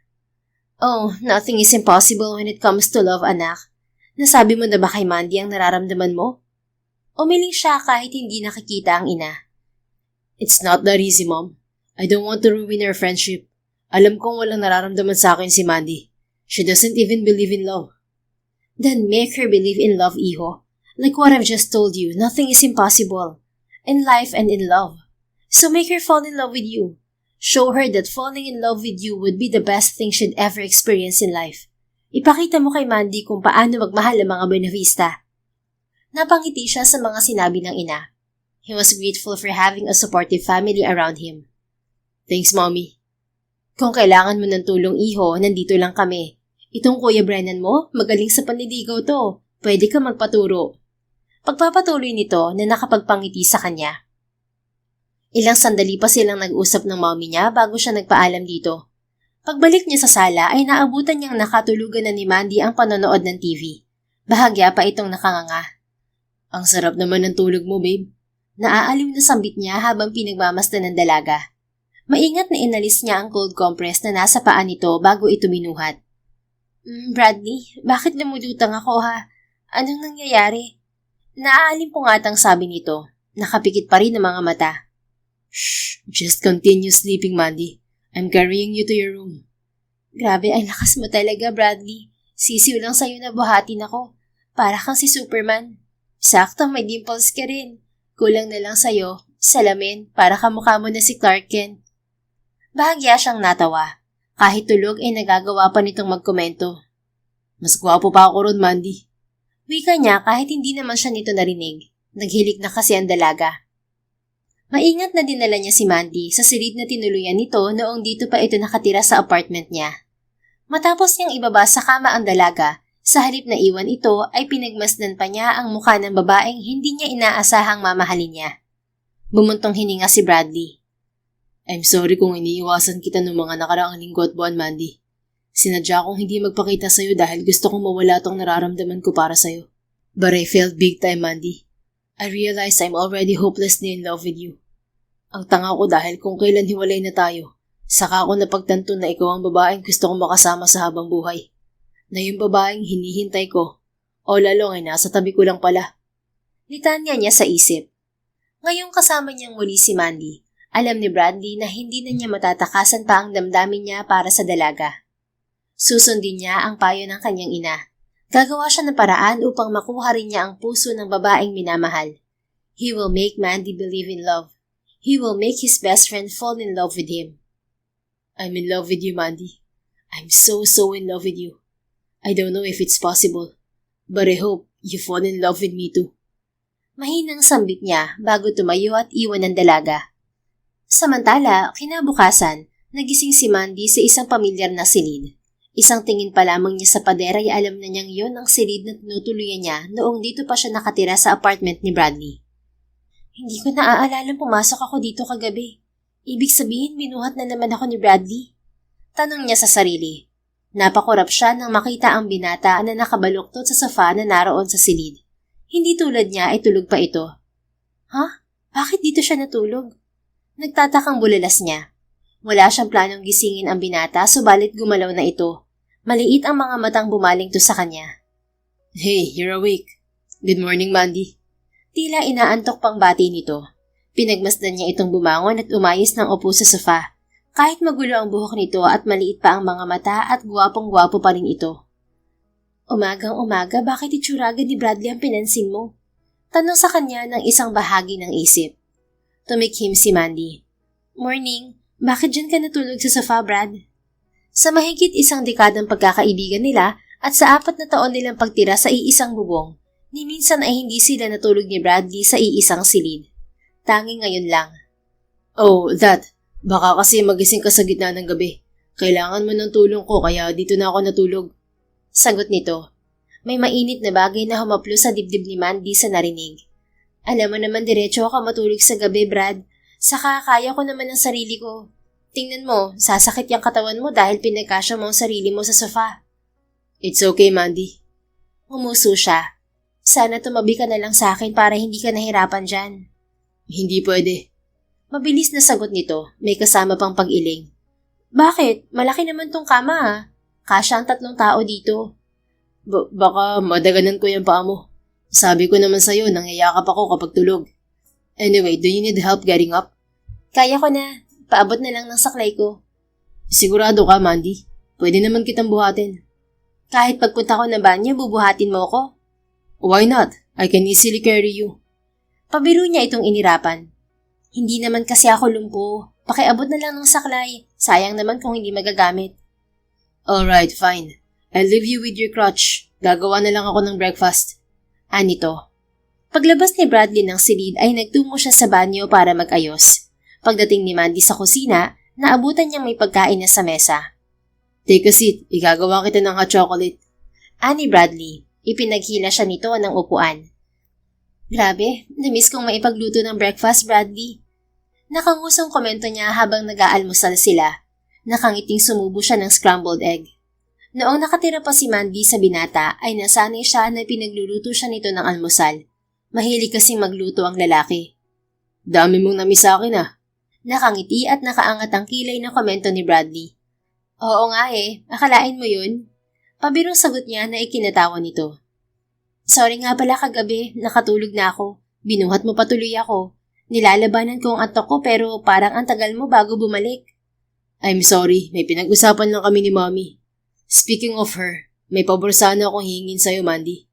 Oh, nothing is impossible when it comes to love, anak. Nasabi mo na ba kay Mandy ang nararamdaman mo? Umiling siya kahit hindi nakikita ang ina. It's not that easy, Mom. I don't want to ruin our friendship. Alam kong walang nararamdaman sa akin si Mandy. She doesn't even believe in love. Then make her believe in love, iho. Like what I've just told you, nothing is impossible. In life and in love. So make her fall in love with you. Show her that falling in love with you would be the best thing she'd ever experience in life. Ipakita mo kay Mandy kung paano magmahal ang mga Buenavista. Napangiti siya sa mga sinabi ng ina. He was grateful for having a supportive family around him. Thanks, Mommy. Kung kailangan mo ng tulong, iho, nandito lang kami. Itong Kuya Brennan mo, magaling sa panliligaw to. Pwede ka magpaturo. Pagpapatuloy nito na nakapagpangiti sa kanya. Ilang sandali pa silang nag-usap ng mommy niya bago siya nagpaalam dito. Pagbalik niya sa sala ay naabutan niyang nakatulugan na ni Mandy ang panonood ng TV. Bahagya pa itong nakanganga. Ang sarap naman ng tulog mo, babe. Naaaliw na sambit niya habang pinagmamasdan ng dalaga. Maingat na inalis niya ang cold compress na nasa paa nito bago ito binuhat. Bradley, bakit lumulutang ako ha? Anong nangyayari? Naaalimpungatang sabi nito. Nakapikit pa rin ang mga mata. Shh, just continue sleeping, Mandy. I'm carrying you to your room. Grabe, ang lakas mo talaga, Bradley. Sisiw lang sa'yo na buhatin ako. Para kang si Superman. Sakto, may dimples ka rin. Kulang na lang sa'yo, salamin, para kamukha mo na si Clark Kent. Bahagya siyang natawa. Kahit tulog ay nagagawa pa nitong magkomento. Mas gwapo pa ako ron, Mandy. Wika niya kahit hindi naman siya nito narinig. Naghilig na kasi ang dalaga. Maingat na dinala niya si Mandy sa silid na tinuluyan nito noong dito pa ito nakatira sa apartment niya. Matapos niyang ibaba sa kama ang dalaga, sa halip na iwan ito ay pinagmasdan pa niya ang mukha ng babaeng hindi niya inaasahang mamahalin niya. Bumuntong hininga si Bradley. I'm sorry kung iniiwasan kita noong mga nakaraang linggo at buwan, Mandy. Sinadya kong hindi magpakita sa'yo dahil gusto kong mawala tong nararamdaman ko para sa'yo. But I felt big time, Mandy. I realized I'm already hopelessly in love with you. Ang tanga ko dahil kung kailan hiwalay na tayo, saka ako napagtanto na ikaw ang babaeng gusto kong makasama sa habang buhay. Na yung babaeng hinihintay ko, all along ay nasa tabi ko lang pala. Litanya niya sa isip. Ngayong kasama niyang muli si Mandy, alam ni Bradley na hindi na niya matatakasan pa ang damdamin niya para sa dalaga. Susundin niya ang payo ng kanyang ina. Gagawa siya ng paraan upang makuha rin niya ang puso ng babaeng minamahal. He will make Mandy believe in love. He will make his best friend fall in love with him. I'm in love with you, Mandy. I'm so in love with you. I don't know if it's possible, but I hope you fall in love with me too. Mahinang sambit niya bago tumayo at iwan ng dalaga. Samantala, kinabukasan, nagising si Mandy sa isang pamilyar na silid. Isang tingin pa lamang niya sa pader ay alam na niyang yon ang silid na tinutuluyan niya noong dito pa siya nakatira sa apartment ni Bradley. Hindi ko naaalalang pumasok ako dito kagabi. Ibig sabihin, binuhat na naman ako ni Bradley. Tanong niya sa sarili. Napakurap siya nang makita ang binata na nakabaluktot sa sofa na naroon sa silid. Hindi tulad niya ay tulog pa ito. Ha? Bakit dito siya natulog? Nagtatakang bulalas niya. Wala siyang planong gisingin ang binata subalit gumalaw na ito. Maliit ang mga matang bumaling to sa kanya. Hey, you're awake. Good morning, Mandy. Tila inaantok pang bati nito. Pinagmasdan niya itong bumangon at umayos ng upo sa sofa. Kahit magulo ang buhok nito at maliit pa ang mga mata at guwapong-guwapo pa rin ito. Umagang-umaga, bakit itsuraga ni Bradley ang pinansin mo? Tanong sa kanya ng isang bahagi ng isip. Tumikhim si Mandy. Morning, bakit dyan ka natulog sa sofa, Brad? Sa mahigit isang dekadang pagkakaibigan nila At sa 4 na taon nilang pagtira sa iisang bubong, ni minsan ay hindi sila natulog ni Bradley sa iisang silid. Tanging ngayon lang. Oh, that. Baka kasi magising ka sa gitna ng gabi. Kailangan mo ng tulong ko kaya dito na ako natulog. Sagot nito. May mainit na bagay na humaplo sa dibdib ni Mandy sa narinig. Alam mo naman diretso ako matulog sa gabi, Brad. Saka kaya ko naman ang sarili ko. Tingnan mo, sasakit yung katawan mo dahil pinagkasya mo ang sarili mo sa sofa. It's okay, Mandy. Umuso siya. Sana tumabi ka na lang sa akin para hindi ka nahirapan dyan. Hindi pwede. Mabilis na sagot nito, may kasama pang pag-iling. Bakit? Malaki naman tong kama ah. Kasya ang 3 tao dito. Baka madaganan ko yung paa mo. Sabi ko naman sa'yo, nangyayakap ako kapag tulog. Anyway, do you need help getting up? Kaya ko na. Paabot na lang ng saklay ko. Sigurado ka, Mandy? Pwede naman kitang buhatin. Kahit pagpunta ko ng banyo, bubuhatin mo ko? Why not? I can easily carry you. Pabiro niya itong inirapan. Hindi naman kasi ako lumpo. Pakiabot na lang ng saklay. Sayang naman kung hindi magagamit. Alright, fine. I'll leave you with your crutch. Gagawa na lang ako ng breakfast. Anito. Paglabas ni Bradley ng silid ay nagtungo siya sa banyo para mag-ayos. Pagdating ni Mandy sa kusina, naabutan niyang may pagkain na sa mesa. Take a seat. Igagawa kita ng hot chocolate. Ani Bradley. Ipinaghila siya nito ng upuan. Grabe, namiss kong maipagluto ng breakfast, Bradley. Nakangusang komento niya habang nag-aalmusal sila. Nakangiting sumubo siya ng scrambled egg. Noong nakatira pa si Mandy sa binata ay nasanay siya na pinagluluto siya nito ng almusal. Mahilig kasing magluto ang lalaki. Dami mong namiss sa akin ah. Nakangiti at nakaangat ang kilay na komento ni Bradley. Oo nga akalain mo yun? Pabirong sagot niya na ikinatawa nito. Sorry nga pala kagabi, nakatulog na ako. Binuhat mo patuloy ako. Nilalabanan ko ang antok ko pero parang ang tagal mo bago bumalik. I'm sorry, may pinag-usapan lang kami ni Mommy. Speaking of her, may pabor sana akong hingin sa'yo, Mandy.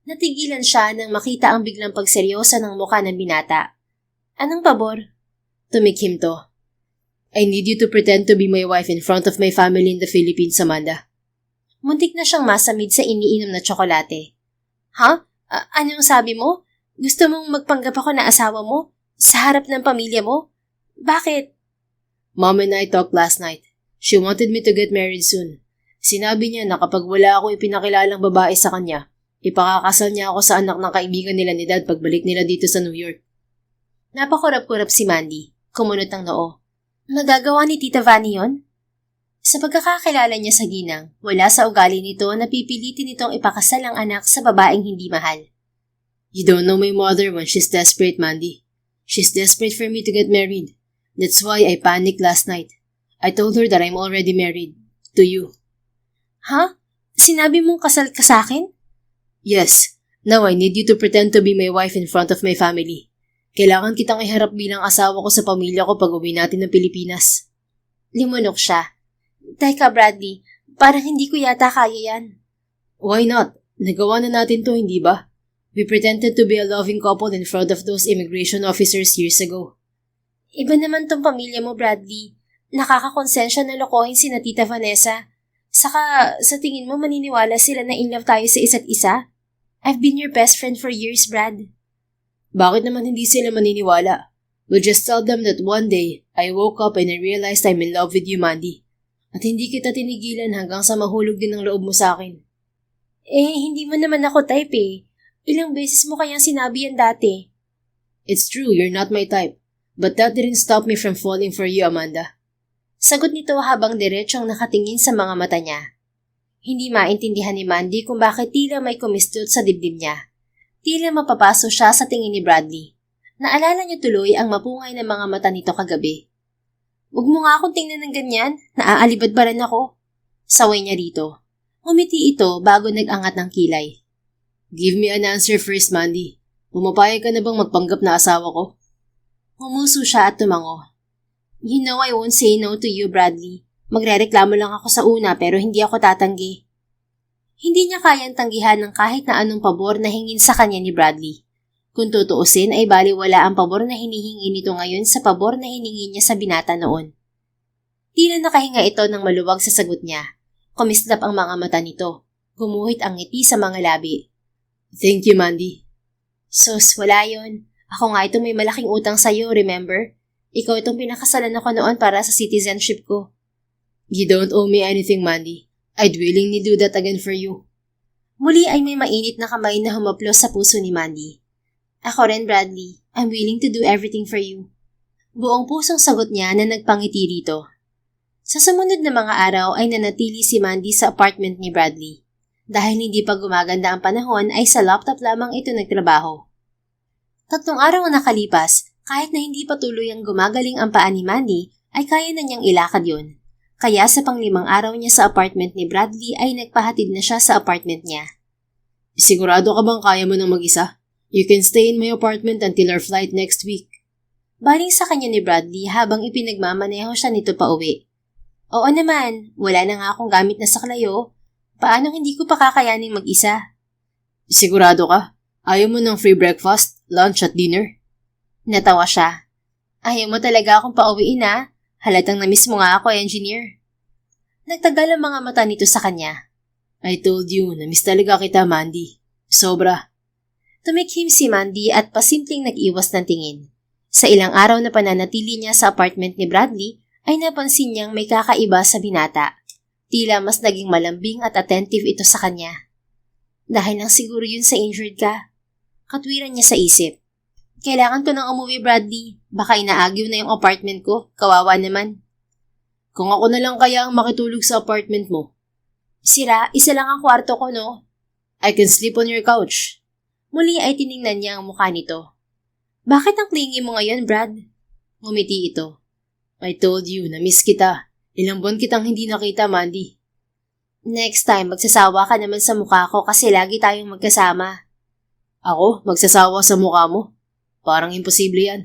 Natigilan siya nang makita ang biglang pagseryosa ng mukha ng binata. Anong pabor? Tumikhim to. I need you to pretend to be my wife in front of my family in the Philippines, Amanda. Muntik na siyang masamid sa iniinom na tsokolate. Ha? Anong sabi mo? Gusto mong magpanggap ako na asawa mo? Sa harap ng pamilya mo? Bakit? Mom and I talked last night. She wanted me to get married soon. Sinabi niya na kapag wala akong ipinakilalang babae sa kanya, ipakakasal niya ako sa anak ng kaibigan nila ni Dad pagbalik nila dito sa New York. Napakurap-kurap si Mandy. Kumunot ang noo. Magagawa ni Tita Vanny yun? Sa pagkakakilala niya sa ginang, wala sa ugali nito na pipilitin nitong ipakasal ang anak sa babaeng hindi mahal. You don't know my mother when she's desperate, Mandy. She's desperate for me to get married. That's why I panicked last night. I told her that I'm already married. To you. Ha? Sinabi mong kasal ka sa akin? Yes. Now I need you to pretend to be my wife in front of my family. Kailangan kitang iharap bilang asawa ko sa pamilya ko pag uwi natin ng Pilipinas. Limunok siya. Teka Bradley, parang hindi ko yata kaya yan. Why not? Nagawa na natin to, hindi ba? We pretended to be a loving couple in front of those immigration officers years ago. Iba naman tong pamilya mo, Bradley. Nakakakonsensya na lokohin si na Tita Vanessa. Saka, sa tingin mo maniniwala sila na in love tayo sa isa't isa? I've been your best friend for years, Brad. Bakit naman hindi sila maniniwala? We'll just tell them that one day, I woke up and I realized I'm in love with you, Mandy. At hindi kita tinigilan hanggang sa mahulog din ang loob mo sa akin. Hindi mo naman ako type eh. Ilang beses mo kayang sinabi yan dati. It's true, you're not my type. But that didn't stop me from falling for you, Amanda. Sagot nito habang diretsyong nakatingin sa mga mata niya. Hindi maintindihan ni Mandy kung bakit tila may kumistot sa dibdib niya. Tila mapapaso siya sa tingin ni Bradley. Naalala niya tuloy ang mapungay na mga mata nito kagabi. Huwag mo nga akong tingnan ng ganyan, naaalibad ba rin ako? Saway niya rito. Umiti ito bago nag-angat ng kilay. Give me an answer first, Mandy. Pumapayag ka na bang magpanggap na asawa ko? Humuso siya at tumango. You know I won't say no to you, Bradley. Magrereklamo lang ako sa una pero hindi ako tatanggi. Hindi niya kayang tanggihan ng kahit na anong pabor na hingin sa kanya ni Bradley. Kung tutuusin ay baliwala ang pabor na hinihingi nito ngayon sa pabor na hiningi niya sa binata noon. Tila nakahinga ito ng maluwag sa sagot niya. Kumislap ang mga mata nito. Gumuhit ang ngiti sa mga labi. Thank you, Mandy. Sus, wala yun. Ako nga itong may malaking utang sa'yo, remember? Ikaw itong pinakasalan ako noon para sa citizenship ko. You don't owe me anything, Mandy. I'd willingly do that again for you. Muli ay may mainit na kamay na humaplos sa puso ni Mandy. Ako rin, Bradley. I'm willing to do everything for you. Buong pusong sagot niya na nagpangiti rito. Sa sumunod na mga araw ay nanatili si Mandy sa apartment ni Bradley. Dahil hindi pa gumaganda ang panahon ay sa laptop lamang ito nagtrabaho. 3 araw ang nakalipas, kahit na hindi patuloy ang gumagaling ang paa ni Mandy, ay kaya na niyang ilakad yun. Kaya sa pang-5 araw niya sa apartment ni Bradley ay nagpahatid na siya sa apartment niya. Sigurado ka bang kaya mo nang mag-isa? You can stay in my apartment until our flight next week. Baling sa kanya ni Bradley habang ipinagmamaneho siya nito pa uwi. Oo naman, wala na nga akong gamit na saklayo. Paano hindi ko pa kakayaning mag-isa? Sigurado ka? Ayaw mo ng free breakfast, lunch at dinner? Natawa siya. Ayaw mo talaga akong pauwiin ha? Halatang na-miss mo nga ako, engineer. Nagtagal ang mga mata nito sa kanya. I told you, na-miss talaga kita, Mandy. Sobra. Tumikhim si Mandy at pasimpleng nag-iwas ng tingin. Sa ilang araw na pananatili niya sa apartment ni Bradley, ay napansin niyang may kakaiba sa binata. Tila mas naging malambing at attentive ito sa kanya. Dahil nang siguro yun sa injured ka. Katwiran niya sa isip. Kailangan ko nang umuwi, Bradley. Baka inaagyo na yung apartment ko. Kawawa naman. Kung ako na lang kaya ang makitulog sa apartment mo. Sira, isa lang ang kwarto ko, no? I can sleep on your couch. Muli ay tiningnan niya ang mukha nito. Bakit ang clingy mo ngayon, Brad? Ngumiti ito. I told you, na-miss kita. Ilang buwan kitang hindi nakita, Mandy. Next time, magsasawa ka naman sa mukha ko kasi lagi tayong magkasama. Ako? Magsasawa sa mukha mo? Parang imposible yan.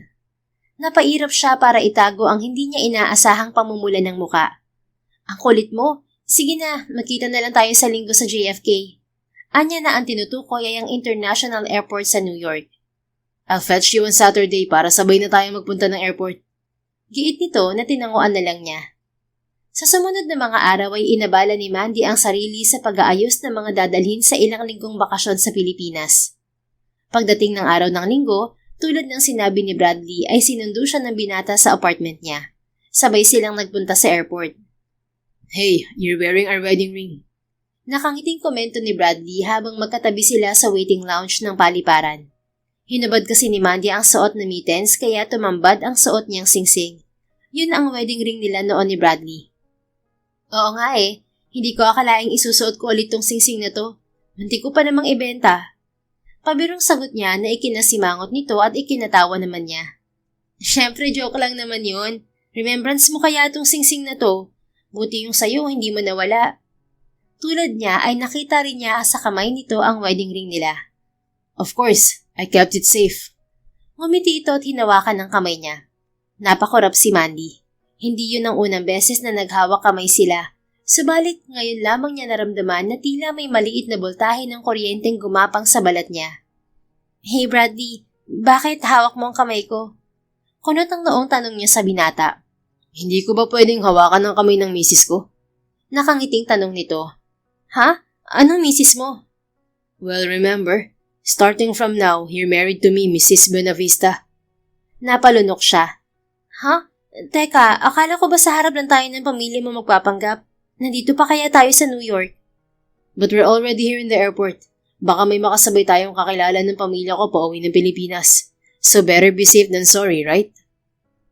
Napairap siya para itago ang hindi niya inaasahang pamumula ng muka. Ang kulit mo. Sige na, makita na lang tayo sa linggo sa JFK. Anya na ang tinutukoy ay ang International Airport sa New York. I'll fetch you on Saturday para sabay na tayo magpunta ng airport. Giit nito na tinanguan na lang niya. Sa sumunod na mga araw ay inabala ni Mandy ang sarili sa pag-aayos ng mga dadalhin sa ilang linggong bakasyon sa Pilipinas. Pagdating ng araw ng linggo, tulad ng sinabi ni Bradley ay sinundo siya ng binata sa apartment niya. Sabay silang nagpunta sa airport. Hey, you're wearing our wedding ring. Nakangiting komento ni Bradley habang magkatabi sila sa waiting lounge ng paliparan. Hinubad kasi ni Mandy ang suot na mittens kaya tumambad ang suot niyang singsing. Yun ang wedding ring nila noon ni Bradley. Oo nga hindi ko akalaing isusuot ko ulit tong singsing na to. Hindi ko pa namang ibenta. Pabirong sagot niya na ikinasimangot nito at ikinatawa naman niya. Siyempre joke lang naman yun. Remembrance mo kaya tong singsing na to? Buti yung sayo hindi mo nawala. Tulad niya ay nakita rin niya sa kamay nito ang wedding ring nila. Of course, I kept it safe. Ngumiti ito at hinawakan ng kamay niya. Napakurap si Mandy. Hindi yun ang unang beses na naghawak kamay sila. Subalit ngayon lamang niya naramdaman na tila may maliit na boltahe ng kuryenteng gumapang sa balat niya. Hey Bradley, bakit hawak mo ang kamay ko? Kunot ang noong tanong niya sa binata. Hindi ko ba pwedeng hawakan ang kamay ng misis ko? Nakangiting tanong nito. Ha? Anong misis mo? Well, remember, starting from now, you're married to me, Mrs. Buenavista. Napalunok siya. Ha? Teka, akala ko ba sa harap lang tayo ng pamilya mo magpapanggap? Nandito pa kaya tayo sa New York? But we're already here in the airport. Baka may makasabay tayong kakilala ng pamilya ko pauwi ng Pilipinas. So better be safe than sorry, right?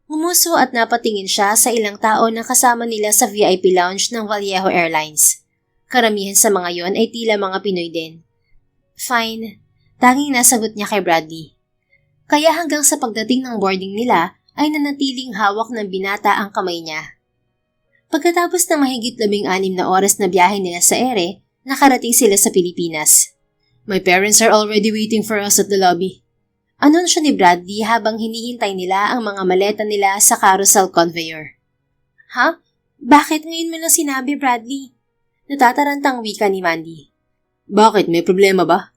Ngumuso at napatingin siya sa ilang tao na kasama nila sa VIP lounge ng Vallejo Airlines. Karamihan sa mga yon ay tila mga Pinoy din. Fine. Tanging nasagot niya kay Bradley. Kaya hanggang sa pagdating ng boarding nila, ay nanatiling hawak ng binata ang kamay niya. Pagkatapos ng mahigit 16 na oras na biyahe nila sa ere, nakarating sila sa Pilipinas. My parents are already waiting for us at the lobby. Anunsyo ni Bradley habang hinihintay nila ang mga maleta nila sa carousel conveyor. Ha? Bakit ngayon mo lang sinabi, Bradley? Natatarantang wika ni Mandy. Bakit? May problema ba?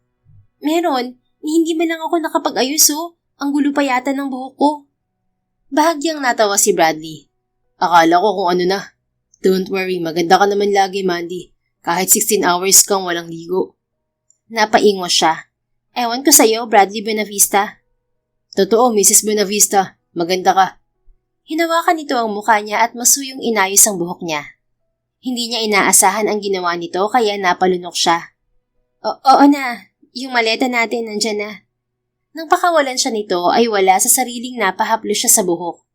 Meron. Hindi man lang ako nakapag-ayos Ang gulo pa yata ng buhok ko. Bahagyang natawa si Bradley. Akala ko kung ano na. Don't worry, maganda ka naman lagi, Mandy. Kahit 16 hours kang walang ligo. Napaingos siya. Ewan ko sa'yo, Bradley Buenavista. Totoo, Mrs. Buenavista. Maganda ka. Hinawakan nito ang mukha niya at masuyong inayos ang buhok niya. Hindi niya inaasahan ang ginawa nito kaya napalunok siya. Oo na, yung maleta natin nandyan na. Nang pakawalan siya nito ay wala sa sariling napahaplos siya sa buhok.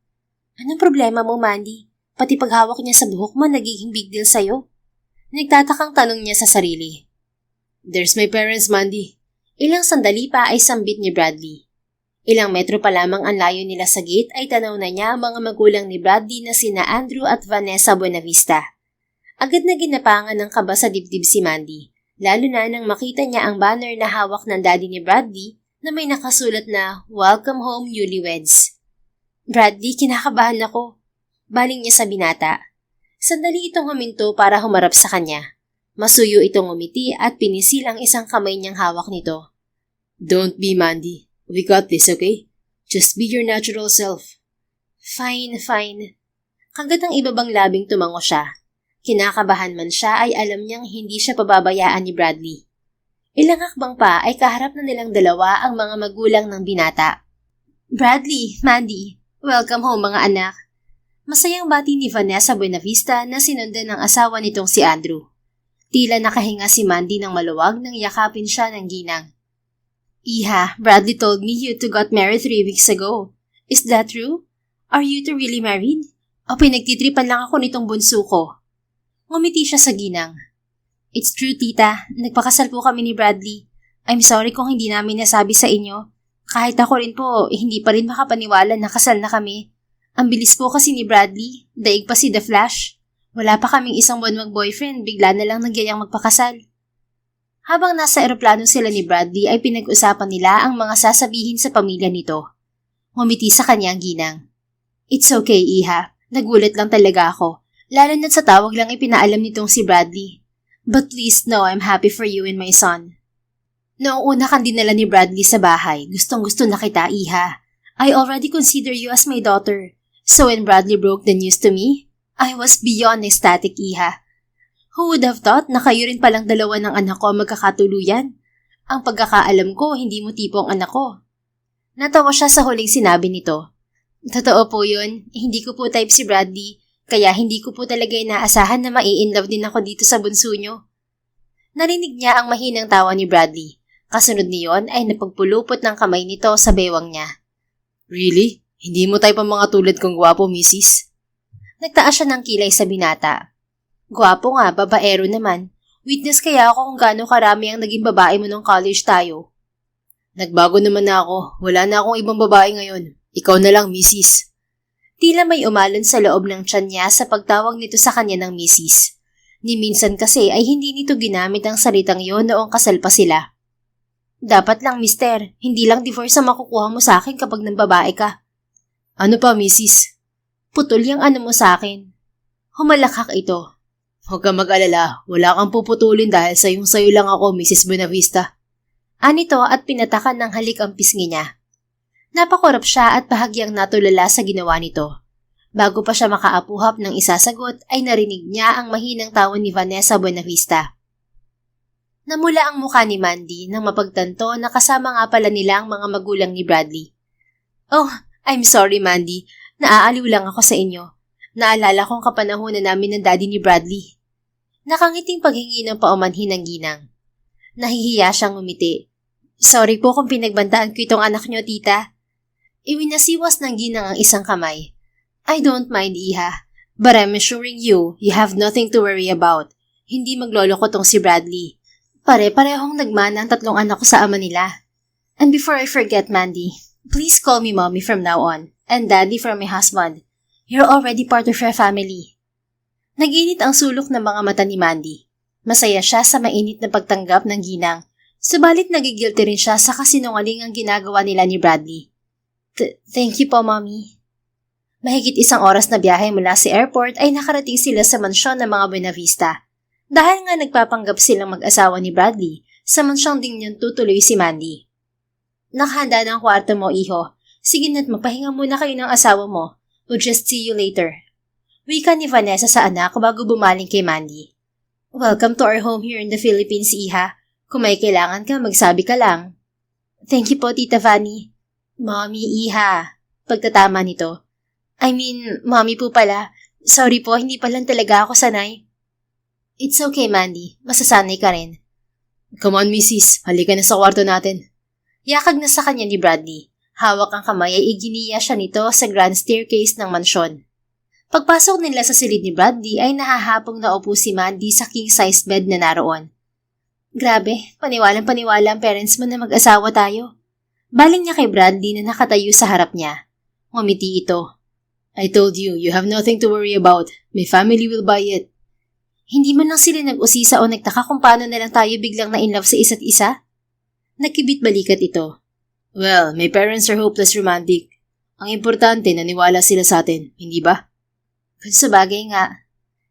Anong problema mo, Mandy? Pati paghawak niya sa buhok mo nagiging big deal sa'yo. Nagtatakang tanong niya sa sarili. There's my parents, Mandy. Ilang sandali pa ay sambit ni Bradley. Ilang metro pa lamang ang layo nila sa gate ay tanaw na niya ang mga magulang ni Bradley na sina Andrew at Vanessa Buenavista. Agad na ginapangan ng kaba sa dibdib si Mandy, lalo na nang makita niya ang banner na hawak ng daddy ni Bradley na may nakasulat na Welcome Home Newlyweds. Bradley, kinakabahan ako. Baling niya sa binata. Sandali itong huminto para humarap sa kanya. Masuyo itong umiti at pinisil ang isang kamay niyang hawak nito. Don't be, Mandy. We got this, okay? Just be your natural self. Fine. Hanggat ang ibabang labing tumango siya. Kinakabahan man siya ay alam niyang hindi siya pababayaan ni Bradley. Ilang hakbang pa ay kaharap na nilang dalawa ang mga magulang ng binata. Bradley, Mandy, welcome home mga anak. Masayang bati ni Vanessa Buenavista na sinundan ng asawa nitong si Andrew. Tila nakahinga si Mandy ng maluwag nang yakapin siya ng ginang. Iha, Bradley told me you two got married 3 weeks ago. Is that true? Are you two really married? O pinagtitripan lang ako nitong bunso ko? Ngumiti siya sa ginang. It's true, tita. Nagpakasal po kami ni Bradley. I'm sorry kung hindi namin nasabi sa inyo. Kahit ako rin po, hindi pa rin makapaniwala na kasal na kami. Ang bilis po kasi ni Bradley, daig pa si The Flash. Wala pa kaming isang buwan mag-boyfriend, bigla na lang nagyayang magpakasal. Habang nasa eroplano sila ni Bradley ay pinag-usapan nila ang mga sasabihin sa pamilya nito. Ngumiti sa kanya ang ginang. It's okay, Iha. Nagulat lang talaga ako. Lalo na't sa tawag lang ipinaalam nitong si Bradley. But please know I'm happy for you and my son. Noong una kang dinala ni Bradley sa bahay, gustong-gusto na kita, Iha. I already consider you as my daughter. So when Bradley broke the news to me, I was beyond ecstatic, Iha. Who would have thought na kayo rin palang dalawa ng anak ko magkakatuluyan? Ang pagkakaalam ko, hindi mo tipo ang anak ko. Natawa siya sa huling sinabi nito. Totoo po yun, hindi ko po type si Bradley, kaya hindi ko po talaga inaasahan na mai-inlove din ako dito sa bunso nyo. Narinig niya ang mahinang tawa ni Bradley. Kasunod niyon ay napagpulupot ng kamay nito sa bewang niya. Really? Hindi mo type ang mga tulad kong gwapo, Mrs. Nagtaas siya ng kilay sa binata. Gwapo nga, babaero naman. Witness kaya ako kung gaano karami ang naging babae mo nung college tayo. Nagbago naman na ako. Wala na akong ibang babae ngayon. Ikaw na lang, Mrs. Tila may umalon sa loob ng tiyan niya sa pagtawag nito sa kanya ng Mrs. Ni minsan kasi ay hindi nito ginamit ang salitang yon noong kasal pa sila. Dapat lang, mister. Hindi lang divorce ang makukuha mo sa akin kapag nang babae ka. Ano pa, Mrs.? Putol yung ano mo sa akin. Humalakhak ito. Huwag kang mag-alala. Wala kang puputulin dahil sayo lang ako, Mrs. Buenavista. Anito at pinatakan ng halik ang pisngi niya. Napakurap siya at bahagyang natulala sa ginawa nito. Bago pa siya makaapuhap ng isasagot ay narinig niya ang mahinang tawa ni Vanessa Buenavista. Namula ang mukha ni Mandy nang mapagtanto na kasama nga pala nila ang mga magulang ni Bradley. Oh, I'm sorry, Mandy. Naaaliw lang ako sa inyo. Naalala kong kapanahonan namin ng daddy ni Bradley. Nakangiting paghingi ng paumanhin ng ginang. Nahihiya siyang umiti. Sorry po kung pinagbantaan ko itong anak niyo, tita. Iwinasiwas ng ginang ang isang kamay. I don't mind, Iha. But I'm assuring you, you have nothing to worry about. Hindi maglolo ko tong si Bradley. Pare-parehong nagmana ang 3 anak ko sa ama nila. And before I forget, Mandy, please call me mommy from now on, and daddy for my husband. You're already part of your family. Nag-init ang sulok ng mga mata ni Mandy. Masaya siya sa mainit na pagtanggap ng ginang, subalit nagigilty rin siya sa kasinungaling ang ginagawa nila ni Bradley. Thank you po, mommy. Mahigit 1 oras na biyahe mula sa airport ay nakarating sila sa mansyon ng mga Buenavista. Dahil nga nagpapanggap silang mag-asawa ni Bradley, sa mansyong ding yun tutuloy si Mandy. Nakahanda ng kwarto mo, iho. Sige na't magpahinga muna kayo ng asawa mo. We'll just see you later. Wika ni Vanessa sa anak bago bumaling kay Mandy. Welcome to our home here in the Philippines, Iha. Kung may kailangan ka, magsabi ka lang. Thank you po, Tita Vanny. Mommy, Iha. Pagtatama nito. Mommy po pala. Sorry po, hindi pa lang talaga ako sanay. It's okay, Mandy. Masasanay ka rin. Come on, Mrs. Halika na sa kwarto natin. Yakag na sa kanya ni Bradley. Hawak ang kamay ay iginiya siya nito sa grand staircase ng mansyon. Pagpasok nila sa silid ni Bradley ay nahahapong naupo si Mandy sa king-size bed na naroon. Grabe, paniwalang-paniwala ang parents mo na mag-asawa tayo. Baling niya kay Bradley na nakatayo sa harap niya. Ngumiti ito. I told you, you have nothing to worry about. My family will buy it. Hindi man lang sila nag-usisa o nagtaka kung paano na lang tayo biglang na-inlove sa isa't isa? Nagkibit balikat ito. Well, my parents are hopeless romantic. Ang importante, naniwala sila sa atin, hindi ba? Kung sabagay nga.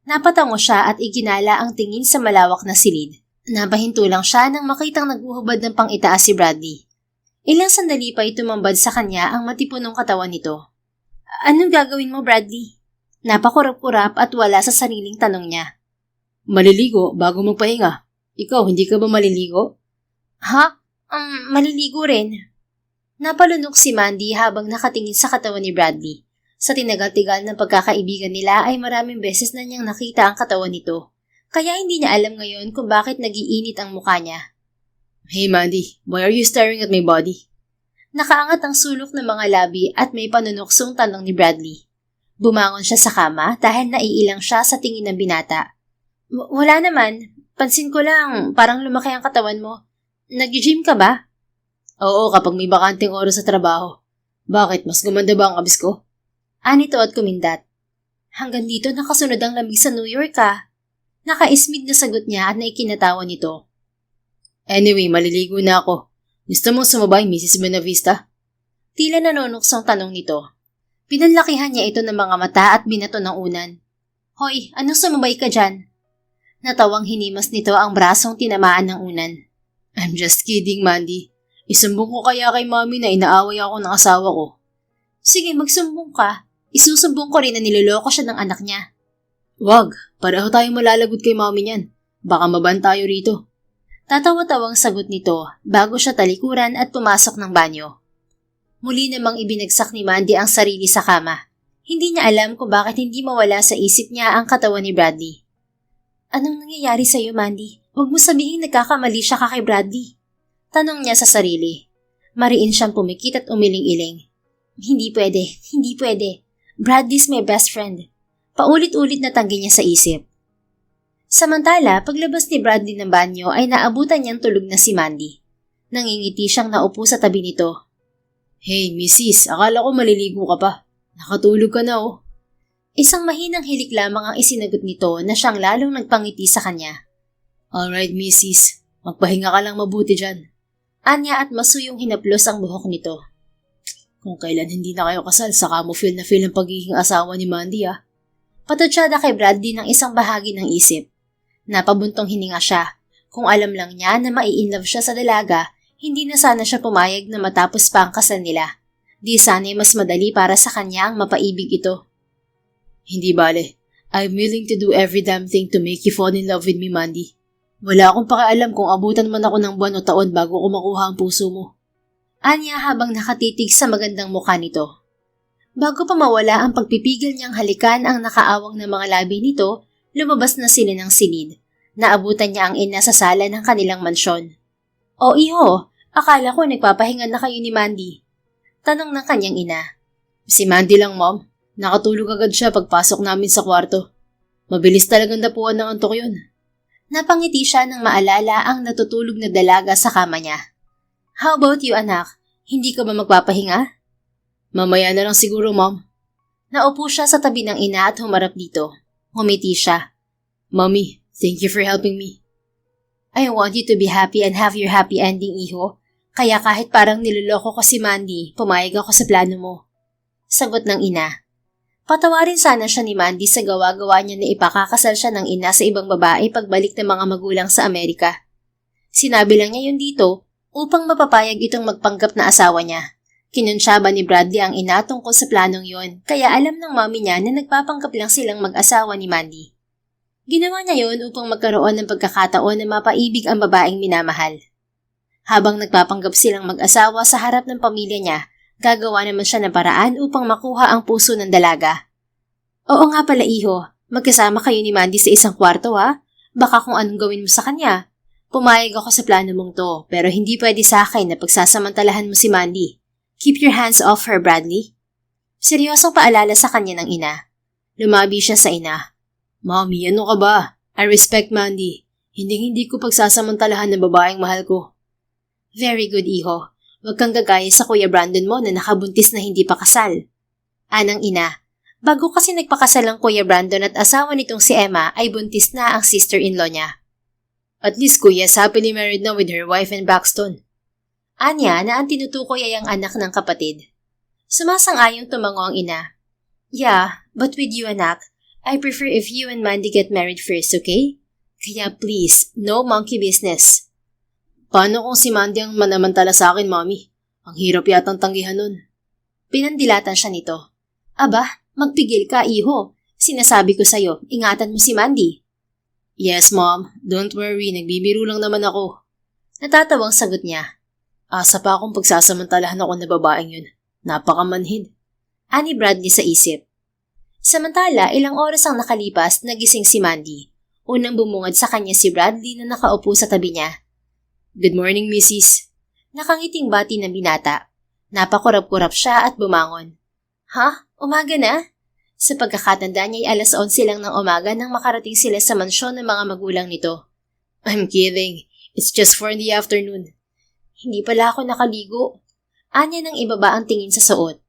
Napatango siya at iginala ang tingin sa malawak na silid. Napahinto lang siya nang makitang naghuhubad ng pang-itaas si Bradley. Ilang sandali pa tumambad sa kanya ang matipunong katawan nito. Anong gagawin mo, Bradley? Napakurap-kurap at wala sa sariling tanong niya. Maliligo bago magpahinga. Ikaw, hindi ka ba maliligo? Ha? Maliligo rin. Napalunok si Mandy habang nakatingin sa katawan ni Bradley. Sa tinagal-tigal ng pagkakaibigan nila ay maraming beses na niyang nakita ang katawan nito. Kaya hindi niya alam ngayon kung bakit nagiinit ang mukha niya. Hey Mandy, why are you staring at my body? Nakaangat ang sulok ng mga labi at may panunuksong tanong ni Bradley. Bumangon siya sa kama dahil naiilang siya sa tingin ng binata. Wala naman. Pansin ko lang, parang lumaki ang katawan mo. Nag-gym ka ba? Oo, kapag may bakanting oras sa trabaho. Bakit? Mas gumanda ba ang abis ko? Anito at kumindat. Hanggang dito nakasunod ang lamig sa New York ka. Nakaismid na sagot niya at naikinatawa nito. Anyway, maliligo na ako. Gusto mong sumabay, Mrs. Buenavista? Tila nanonoksong tanong nito. Pinanlakihan niya ito ng mga mata at binato ng unan. Hoy, anong sumabay ka dyan? Natawang hinimas nito ang brasong tinamaan ng unan. I'm just kidding, Mandy. Isumbong ko kaya kay Mommy na inaaway ako ng asawa ko. Sige, magsumbong ka. Isusumbong ko rin na niloloko siya ng anak niya. Wag, pareho tayong malalagot kay Mommy niyan. Baka maban tayo rito. Tatawa-tawang sagot nito bago siya talikuran at pumasok ng banyo. Muli namang ibinagsak ni Mandy ang sarili sa kama. Hindi niya alam kung bakit hindi mawala sa isip niya ang katawan ni Bradley. Anong nangyayari sa iyo, Mandy? Huwag mo sabihin nagkakamali siya ka kay Bradley. Tanong niya sa sarili. Mariin siyang pumikit at umiling-iling. Hindi pwede. Bradley's my best friend. Paulit-ulit na tanggi niya sa isip. Samantala, paglabas ni Bradley ng banyo ay naabutan niyang tulog na si Mandy. Nangingiti siyang naupo sa tabi nito. Hey, Mrs. Akala ko maliligo ka pa. Nakatulog ka na oh. Isang mahinang hilik lamang ang isinagot nito na siyang lalong nagpangiti sa kanya. Alright, Mrs. Magpahinga ka lang mabuti dyan. Anya at masuyong hinaplos ang buhok nito. Kung kailan hindi na kayo kasal, saka mo feel na feel ang pagiging asawa ni Mandy ah. Patutsyada kay Bradley ng isang bahagi ng isip. Napabuntong hininga siya. Kung alam lang niya na mai-inlove siya sa dalaga, hindi na sana siya pumayag na matapos pa ang kasal nila. Di sana'y mas madali para sa kanya ang mapaibig ito. Hindi bale. I'm willing to do every damn thing to make you fall in love with me, Mandy. Wala akong pakialam kung abutan man ako ng buwan o taon bago ko makuha ang puso mo. Anya habang nakatitig sa magandang mukha nito. Bago pa mawala ang pagpipigil niyang halikan ang nakaawang na mga labi nito, lumabas na sila ng silid. Naabutan niya ang ina sa sala ng kanilang mansyon. O iho, akala ko nagpapahinga na kayo ni Mandy. Tanong ng kanyang ina. Si Mandy lang, Mom. Nakatulog agad siya pagpasok namin sa kwarto. Mabilis talagang dapuan ng antok yun. Napangiti siya nang maalala ang natutulog na dalaga sa kama niya. How about you, anak? Hindi ka ba magpapahinga? Mamaya na lang siguro, Mom. Naupo siya sa tabi ng ina at humarap dito. Humiti siya. Mommy, thank you for helping me. I want you to be happy and have your happy ending, iho. Kaya kahit parang niloloko ko si Mandy, pumayag ako sa plano mo. Sagot ng ina. Patawarin sana siya ni Mandy sa gawa-gawa niya na ipakakasal siya ng ina sa ibang babae pagbalik ng mga magulang sa Amerika. Sinabi lang niya yun dito upang mapapayag itong magpanggap na asawa niya. Kinunsyaba ni Bradley ang ina tungkol sa planong yon, kaya alam ng mami niya na nagpapanggap lang silang mag-asawa ni Mandy. Ginawa niya yon upang magkaroon ng pagkakataon na mapaibig ang babaeng minamahal. Habang nagpapanggap silang mag-asawa sa harap ng pamilya niya, gagawa naman siya ng paraan upang makuha ang puso ng dalaga. Oo nga pala iho, magkasama kayo ni Mandy sa isang kwarto ha? Baka kung anong gawin mo sa kanya. Pumayag ako sa plano mong to, pero hindi pwede sa akin na pagsasamantalahan mo si Mandy. Keep your hands off her, Bradley. Seryosong paalala sa kanya ng ina. Lumabi siya sa ina. Mommy, ano ka ba? I respect Mandy. Hindi ko pagsasamantalahan ng babaeng mahal ko. Very good, iho. Huwag kang gagaya sa Kuya Brandon mo na nakabuntis na hindi pa kasal. Anang ina. Bago kasi nagpakasal ang Kuya Brandon at asawa nitong si Emma ay buntis na ang sister-in-law niya. At least Kuya is happily married now with her wife in Paxton. Anya na ang tinutukoy ay ang anak ng kapatid. Sumasang-ayong tumango ang ina. Yeah, but with you anak, I prefer if you and Mandy get married first, okay? Kaya please, no monkey business. Paano kung si Mandy ang manamantala sa akin, Mommy? Ang hirap yatang tanggihan nun. Pinandilatan siya nito. Aba, magpigil ka, iho. Sinasabi ko sa'yo, ingatan mo si Mandy. Yes, Mom. Don't worry, nagbibiro lang naman ako. Natatawang sagot niya. Asa pa akong pagsasamantalahan ako na babaeng yun. Napakamanhid. Ani Bradley sa isip. Samantala, ilang oras ang nakalipas, nagising si Mandy. Unang bumungad sa kanya si Bradley na nakaupo sa tabi niya. Good morning, Mrs. Nakangiting bati ng binata. Napakurap-kurap siya at bumangon. Ha? Umaga na? Sa pagkakatanda niya ay 11:11 lang ng umaga nang makarating sila sa mansyon ng mga magulang nito. I'm kidding. It's just 4 in the afternoon. Hindi pala ako nakaligo. Anya nang ibaba ang tingin sa suot.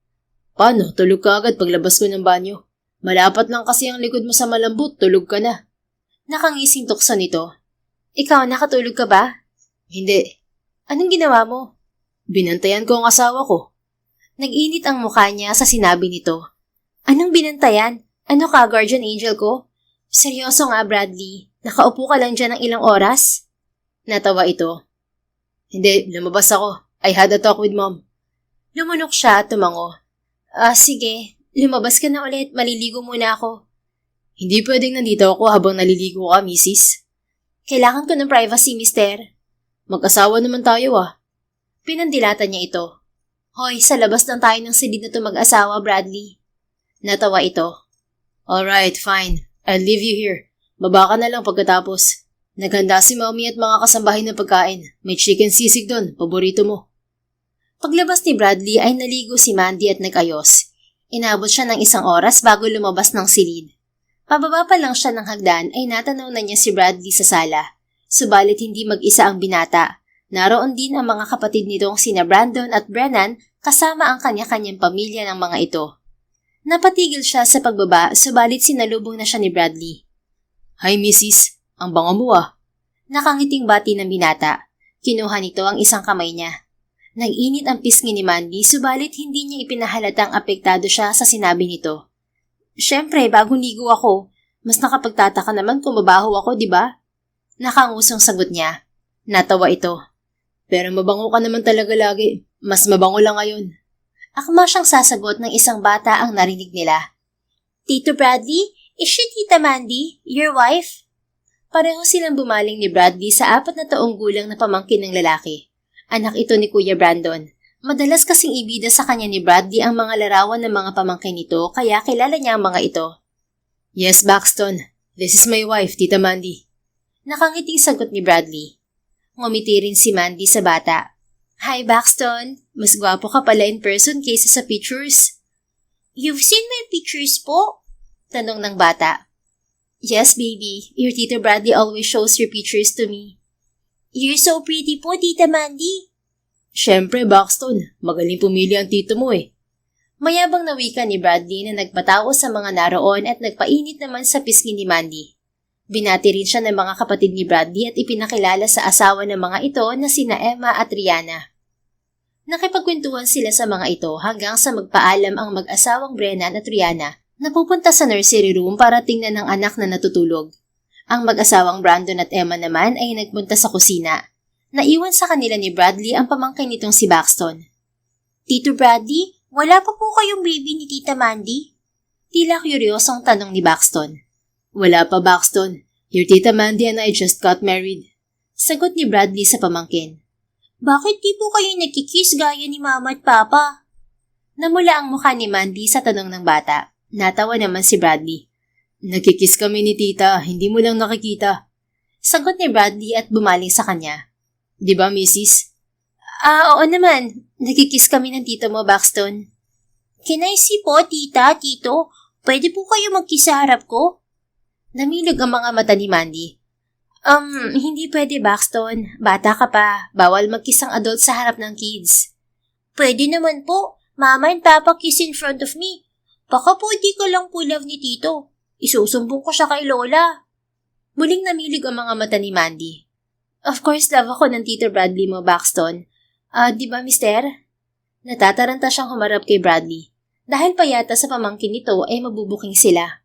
Paano? Tulog ka agad paglabas ko ng banyo. Malapat lang kasi ang likod mo sa malambot, tulog ka na. Nakangising tukso nito. Ikaw, nakatulog ka ba? Hindi. Anong ginawa mo? Binantayan ko ang asawa ko. Nag-init ang mukha niya sa sinabi nito. Anong binantayan? Ano ka, guardian angel ko? Seryoso nga, Bradley. Nakaupo ka lang dyan ng ilang oras? Natawa ito. Hindi, lumabas ako. I had a talk with Mom. Lumunok siya at tumango. Sige. Lumabas ka na ulit. Maliligo muna ako. Hindi pwedeng nandito ako habang naliligo ka, Mrs. Kailangan ko ng privacy, mister. Mag-asawa naman tayo Pinandilatan niya ito. Hoy, sa labas lang tayo ng silid na to mag-asawa, Bradley. Natawa ito. Alright, fine. I'll leave you here. Baba ka na lang pagkatapos. Naghanda si Mommy at mga kasambahay ng pagkain. May chicken sisig doon, paborito mo. Paglabas ni Bradley ay naligo si Mandy at nag-ayos. Inabot siya ng 1 oras bago lumabas ng silid. Pababa pa lang siya ng hagdan ay natanaw na niya si Bradley sa sala. Subalit hindi mag-isa ang binata. Naroon din ang mga kapatid nitong sina Brandon at Brennan kasama ang kanya-kanyang pamilya ng mga ito. Napatigil siya sa pagbaba subalit sinalubong na siya ni Bradley. Hi Mrs. Ang bango mo Nakangiting bati ng binata. Kinuha nito ang isang kamay niya. Nag-init ang pisngi ni Mandy subalit hindi niya ipinahalatang apektado siya sa sinabi nito. Siyempre, bagong ligo ako. Mas nakapagtataka naman kung mabaho ako, di ba? Nakangusong sagot niya. Natawa ito. Pero mabango ka naman talaga lagi. Mas mabango lang ngayon. Akma siyang sasagot ng isang bata ang narinig nila. Tito Bradley, is she Tita Mandy, your wife? Pareho silang bumaling ni Bradley sa 4 na taong gulang na pamangkin ng lalaki. Anak ito ni Kuya Brandon. Madalas kasing ibida sa kanya ni Bradley ang mga larawan ng mga pamangkin nito kaya kilala niya ang mga ito. Yes, Paxton. This is my wife, Tita Mandy. Nakangiting sagot ni Bradley. Ngumiti rin si Mandy sa bata. Hi, Paxton. Mas gwapo ka pala in person kaysa sa pictures. You've seen my pictures po? Tanong ng bata. Yes, baby. Your Tita Bradley always shows your pictures to me. You're so pretty po, Tita Mandy. Siyempre, Paxton. Magaling pumili ang tito mo Mayabang na wika ni Bradley na nagpatawa sa mga naroon at nagpainit naman sa pisngi ni Mandy. Binati rin siya ng mga kapatid ni Bradley at ipinakilala sa asawa ng mga ito na sina Emma at Rihanna. Nakipagkwentuhan sila sa mga ito hanggang sa magpaalam ang mag-asawang Brennan at Rihanna na pupunta sa nursery room para tingnan ang anak na natutulog. Ang mag-asawang Brandon at Emma naman ay nagpunta sa kusina. Naiwan sa kanila ni Bradley ang pamangkin nitong si Paxton. Tito Bradley, wala pa po kayong baby ni Tita Mandy? Tila kuryosong tanong ni Paxton. Wala pa, Paxton. Your Tita Mandy and I just got married. Sagot ni Bradley sa pamangkin. Bakit di po kayo nagkikiss gaya ni Mama at Papa? Namula ang mukha ni Mandy sa tanong ng bata. Natawa naman si Bradley. Nagkikiss kami ni Tita, hindi mo lang nakikita. Sagot ni Bradley at bumaling sa kanya. Di ba, Mrs.? Oo naman. Nagkikiss kami ng tito mo, Buxton. Can I see po, Tita, Tito? Pwede po kayo magkiss sa harap ko? Namilog ang mga mata ni Mandy. Hindi pwede, Buxton. Bata ka pa. Bawal magkiss ang adult sa harap ng kids. Pwede naman po. Mama and Papa kiss in front of me. Baka po di ka lang po love ni Tito. Isusumbong ko siya kay Lola. Muling namilig ang mga mata ni Mandy. Of course, love ako ng Tito Bradley mo, Buxton. Di ba, mister? Natataranta siyang humarap kay Bradley. Dahil pa yata sa pamangkin nito ay mabubuking sila.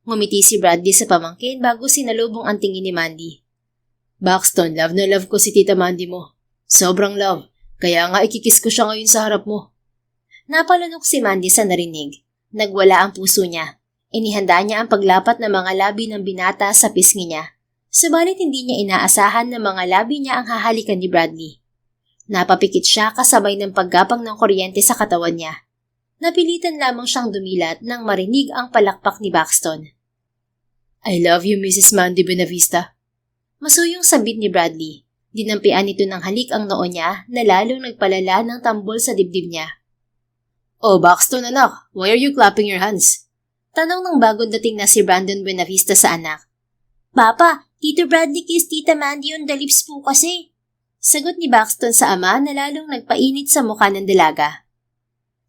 Ngumiti si Bradley sa pamangkin bago sinalubong ang tingin ni Mandy. Buxton, love na love ko si Tita Mandy mo. Sobrang love. Kaya nga ikikiss ko siya ngayon sa harap mo. Napalunok si Mandy sa narinig. Nagwala ang puso niya. Inihanda niya ang paglapat ng mga labi ng binata sa pisngi niya. Subalit hindi niya inaasahan na mga labi niya ang hahalikan ni Bradley. Napapikit siya kasabay ng paggapang ng kuryente sa katawan niya. Napilitan lamang siyang dumilat nang marinig ang palakpak ni Buxton. I love you, Mrs. Mandy Buenavista. Masuyong sabit ni Bradley. Dinampian nito ng halik ang noo niya na lalong nagpalala ng tambol sa dibdib niya. Oh, Buxton anak, why are you clapping your hands? Tanong ng bagong dating na si Brandon Buenavista sa anak. Papa, Tito Bradley kiss Tita Mandy on the lips po kasi. Sagot ni Buxton sa ama na lalong nagpainit sa mukha ng dalaga.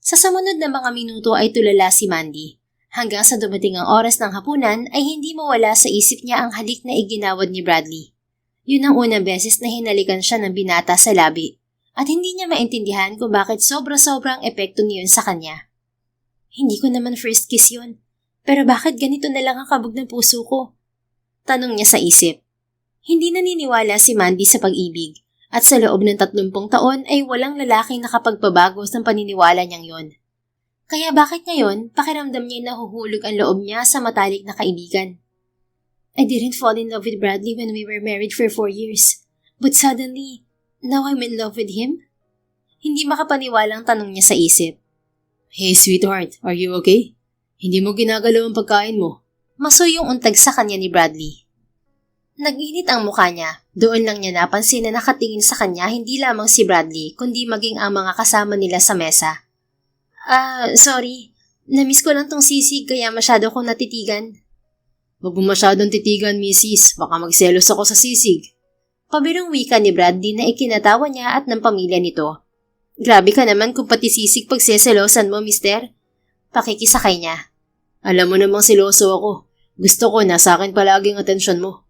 Sa sumunod na mga minuto ay tulala si Mandy. Hanggang sa dumating ang oras ng hapunan ay hindi mawala sa isip niya ang halik na iginawad ni Bradley. Yun ang unang beses na hinalikan siya ng binata sa labi at hindi niya maintindihan kung bakit sobra-sobrang epekto niyon sa kanya. Hindi ko naman first kiss yun, pero bakit ganito na lang ang kabog ng puso ko? Tanong niya sa isip. Hindi naniniwala si Mandy sa pag-ibig at sa loob ng 30 taon ay walang lalaking nakapagpabago sa paniniwala niyang yon. Kaya bakit ngayon pakiramdam niya nahuhulog ang loob niya sa matalik na kaibigan? I didn't fall in love with Bradley when we were married for 4 years. But suddenly, now I'm in love with him? Hindi makapaniwalang tanong niya sa isip. Hey sweetheart, are you okay? Hindi mo ginagalaw ang pagkain mo. Masuyong untag sa kanya ni Bradley. Nag-init ang mukha niya. Doon lang niya napansin na nakatingin sa kanya hindi lamang si Bradley kundi maging ang mga kasama nila sa mesa. Sorry. Namiss ko lang tong sisig kaya masyado kong natitigan. Huwag mo masyadong titigan, Mrs. Baka magselos ako sa sisig. Pabirong wika ni Bradley na ikinatawa niya at ng pamilya nito. Grabe ka naman kung pati sisig pagseselosan mo, mister. Pakikisakay niya. Alam mo namang siloso ako. Gusto ko na sa akin palaging atensyon mo.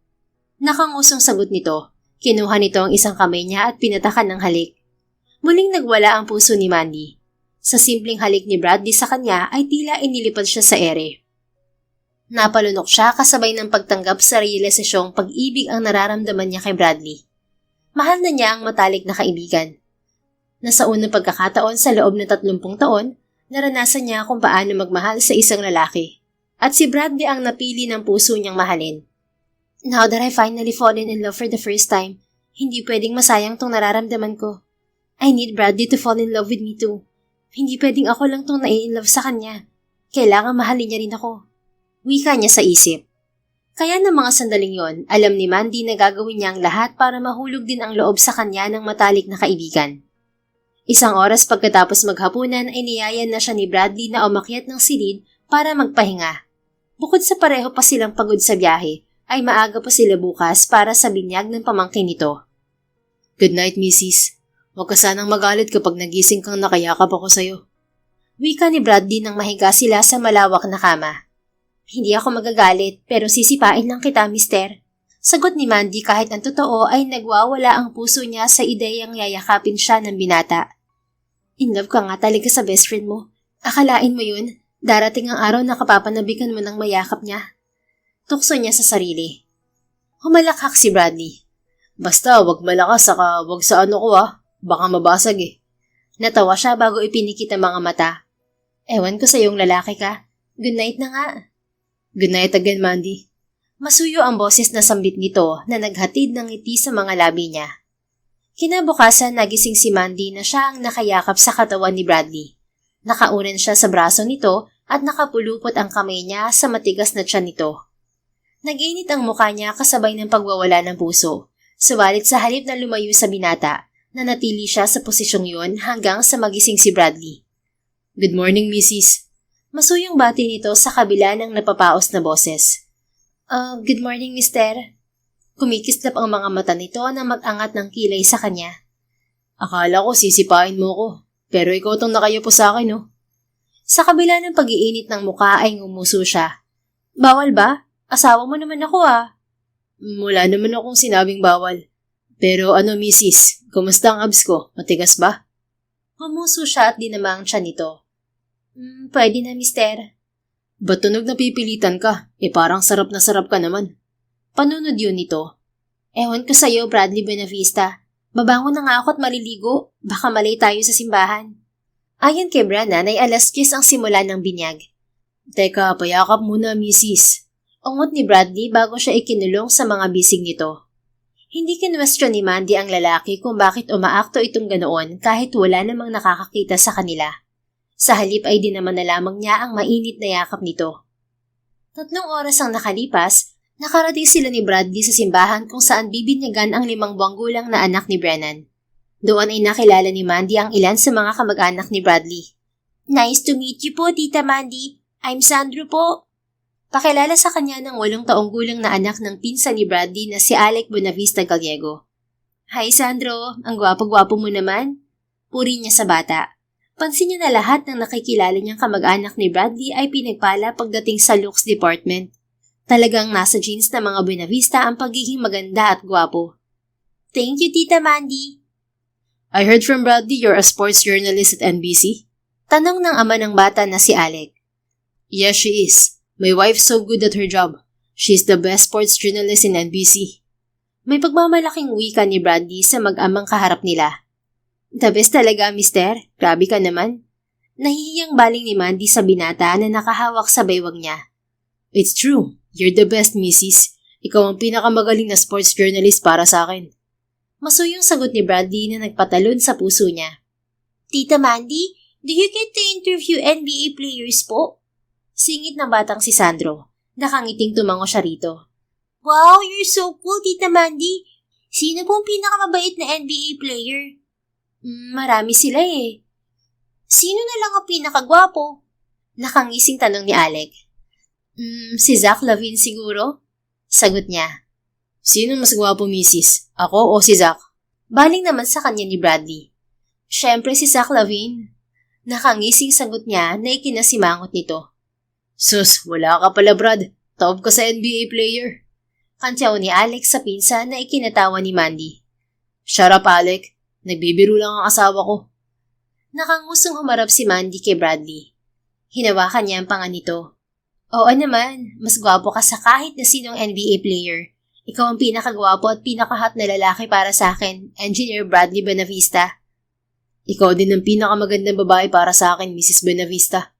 Nakangusong sagot nito. Kinuha nito ang isang kamay niya at pinatakan ng halik. Muling nagwala ang puso ni Mandy. Sa simpleng halik ni Bradley sa kanya ay tila inilipad siya sa ere. Napalunok siya kasabay ng pagtanggap sa realisasyong pag-ibig ang nararamdaman niya kay Bradley. Mahal na niya ang matalik na kaibigan. Nasa unang pagkakataon sa loob ng 30 taon, naranasan niya kung paano magmahal sa isang lalaki. At si Bradley ang napili ng puso niyang mahalin. Now that I finally fallen in love for the first time, hindi pwedeng masayang tong nararamdaman ko. I need Bradley to fall in love with me too. Hindi pwedeng ako lang tong nai-in-love sa kanya. Kailangan mahalin niya rin ako. Wika niya sa isip. Kaya ng mga sandaling yon, alam ni Mandy na gagawin niya ang lahat para mahulog din ang loob sa kanya ng matalik na kaibigan. Isang oras pagkatapos maghapunan ay niyayan na siya ni Bradley na umakyat ng silid para magpahinga. Bukod sa pareho pa silang pagod sa biyahe, ay maaga pa sila bukas para sa binyag ng pamangkin nito. Good night, Mrs. Huwag ka sanang magalit kapag nagising kang nakayakap ako sa'yo. Wika ni Bradley nang mahiga sila sa malawak na kama. Hindi ako magagalit pero sisipain lang kita, mister. Sagot ni Mandy kahit ang totoo ay nagwawala ang puso niya sa ideyang yayakapin siya ng binata. In love ka nga talaga sa best friend mo. Akalain mo yun, darating ang araw na kapapanabikan mo ng mayakap niya. Tukso niya sa sarili. Humalakhak si Bradley. Basta wag malakas saka wag sa ano ko baka mabasag eh. Natawa siya bago ipinikit ang mga mata. Ewan ko sa iyong lalaki ka. Good night na nga. Good night again, Mandy. Masuyo ang boses na sambit nito na naghatid ng ngiti sa mga labi niya. Kinabukasan nagising si Mandy na siya ang nakayakap sa katawan ni Bradley. Nakaunan siya sa braso nito at nakapulupot ang kamay niya sa matigas na tiyan nito. Nag-init ang mukha niya kasabay ng pagwawala ng puso, subalit sa halip na lumayo sa binata, nanatili siya sa posisyong yun hanggang sa magising si Bradley. Good morning, Mrs. Masuyong bati nito sa kabila ng napapaos na boses. Good morning, mister. Kumikislap ang mga mata nito na mag-angat ng kilay sa kanya. Akala ko sisipain mo ko, pero ikaw tong nakayupo sa akin, no? Sa kabila ng pag-iinit ng mukha ay ngumuso siya. Bawal ba? Asawa mo naman ako Wala naman akong sinabing bawal. Pero Mrs., kumusta ang abs ko? Matigas ba? Ngumuso siya at dinama ang tiyan nito. Pwede na, mister. Ba't tunog na pipilitan ka? Parang sarap na sarap ka naman. Panunod yun nito. Ewan ko sa'yo, Bradley Buenavista. Babangon na nga ako at maliligo. Baka malay tayo sa simbahan. Ayon kay Brannan ay 10:00 ang simula ng binyag. Teka, payakap muna, Mrs. Ungot ni Bradley bago siya ikinulong sa mga bisig nito. Hindi kinwestiyon ni Mandy ang lalaki kung bakit umaakto itong ganoon kahit wala namang nakakakita sa kanila. Sa halip ay dinaman na lamang niya ang mainit na yakap nito. 3 oras ang nakalipas, nakarating sila ni Bradley sa simbahan kung saan bibinyagan ang 5 buwang gulang na anak ni Brennan. Doon ay nakilala ni Mandy ang ilan sa mga kamag-anak ni Bradley. Nice to meet you po, Tita Mandy. I'm Sandro po. Pakilala sa kanya ng 8 taong gulang na anak ng pinsan ni Bradley na si Alec Buenavista Gallego. Hi Sandro, ang gwapo-gwapo mo naman. Puri niya sa bata. Pansin niya na lahat ng nakikilala niyang kamag-anak ni Bradley ay pinagpala pagdating sa looks department. Talagang nasa genes na mga Buenavista ang pagiging maganda at gwapo. Thank you, Tita Mandy. I heard from Bradley you're a sports journalist at NBC? Tanong ng ama ng bata na si Alec. Yes, she is. My wife's so good at her job. She's the best sports journalist in NBC. May pagmamalaking wika ni Bradley sa mag-amang kaharap nila. The best talaga, mister. Grabe ka naman. Nahihiyang baling ni Mandy sa binata na nakahawak sa baywang niya. It's true. You're the best, Mrs. Ikaw ang pinakamagaling na sports journalist para sa akin. Masuyong sagot ni Bradley na nagpatalon sa puso niya. Tita Mandy, do you get to interview NBA players po? Singit ng batang si Sandro. Nakangiting tumango siya rito. Wow, you're so cool, Tita Mandy. Sino pong pinakamabait na NBA player? Marami sila eh. Sino na lang ang pinakagwapo? Nakangising tanong ni Alec. Si Zach Lavine siguro? Sagot niya. Sino mas gwapo, Mrs.? Ako o si Zach? Baling naman sa kanya ni Bradley. Siyempre si Zach Lavine. Nakangising sagot niya na ikinasimangot nito. Sus, wala ka pala, Brad. Taob ka sa NBA player. Kantyaw ni Alex sa pinsan na ikinatawa ni Mandy. Shut up, Alec. Nagbibiro lang ang asawa ko. Nakangusong humarap si Mandy kay Bradley. Hinawakan niya ang panga nito. Oo naman, mas gwapo ka sa kahit na sinong NBA player. Ikaw ang pinakagwapo at pinakahot na lalaki para sa akin, Engineer Bradley Buenavista. Ikaw din ang pinakamagandang babae para sa akin, Mrs. Buenavista.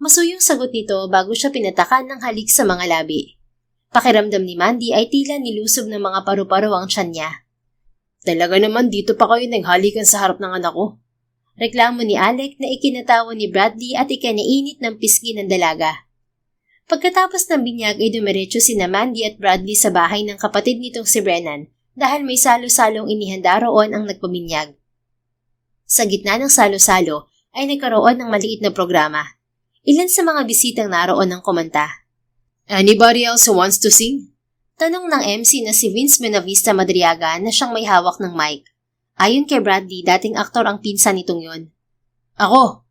Masuyong sagot nito bago siya pinatakan ng halik sa mga labi. Pakiramdam ni Mandy ay tila nilusob ng mga paru-paro ang tiyan niya. Talaga naman dito pa kayo naghalikan sa harap ng anak ko. Reklamo ni Alec na ikinatawa ni Bradley at ikinainit ng pisngi ng dalaga. Pagkatapos ng binyag ay dumiretso sina Mandy at Bradley sa bahay ng kapatid nitong si Brennan dahil may salo-salong inihanda roon ang nagpabinyag. Sa gitna ng salo-salo ay nagkaroon ng maliit na programa. Ilan sa mga bisitang naroon ang kumanta. Anybody else who wants to sing? Tanong ng MC na si Vince Buenavista Madriaga na siyang may hawak ng mic. Ayon kay Bradley, dating aktor ang pinsan nitong yon. Ako!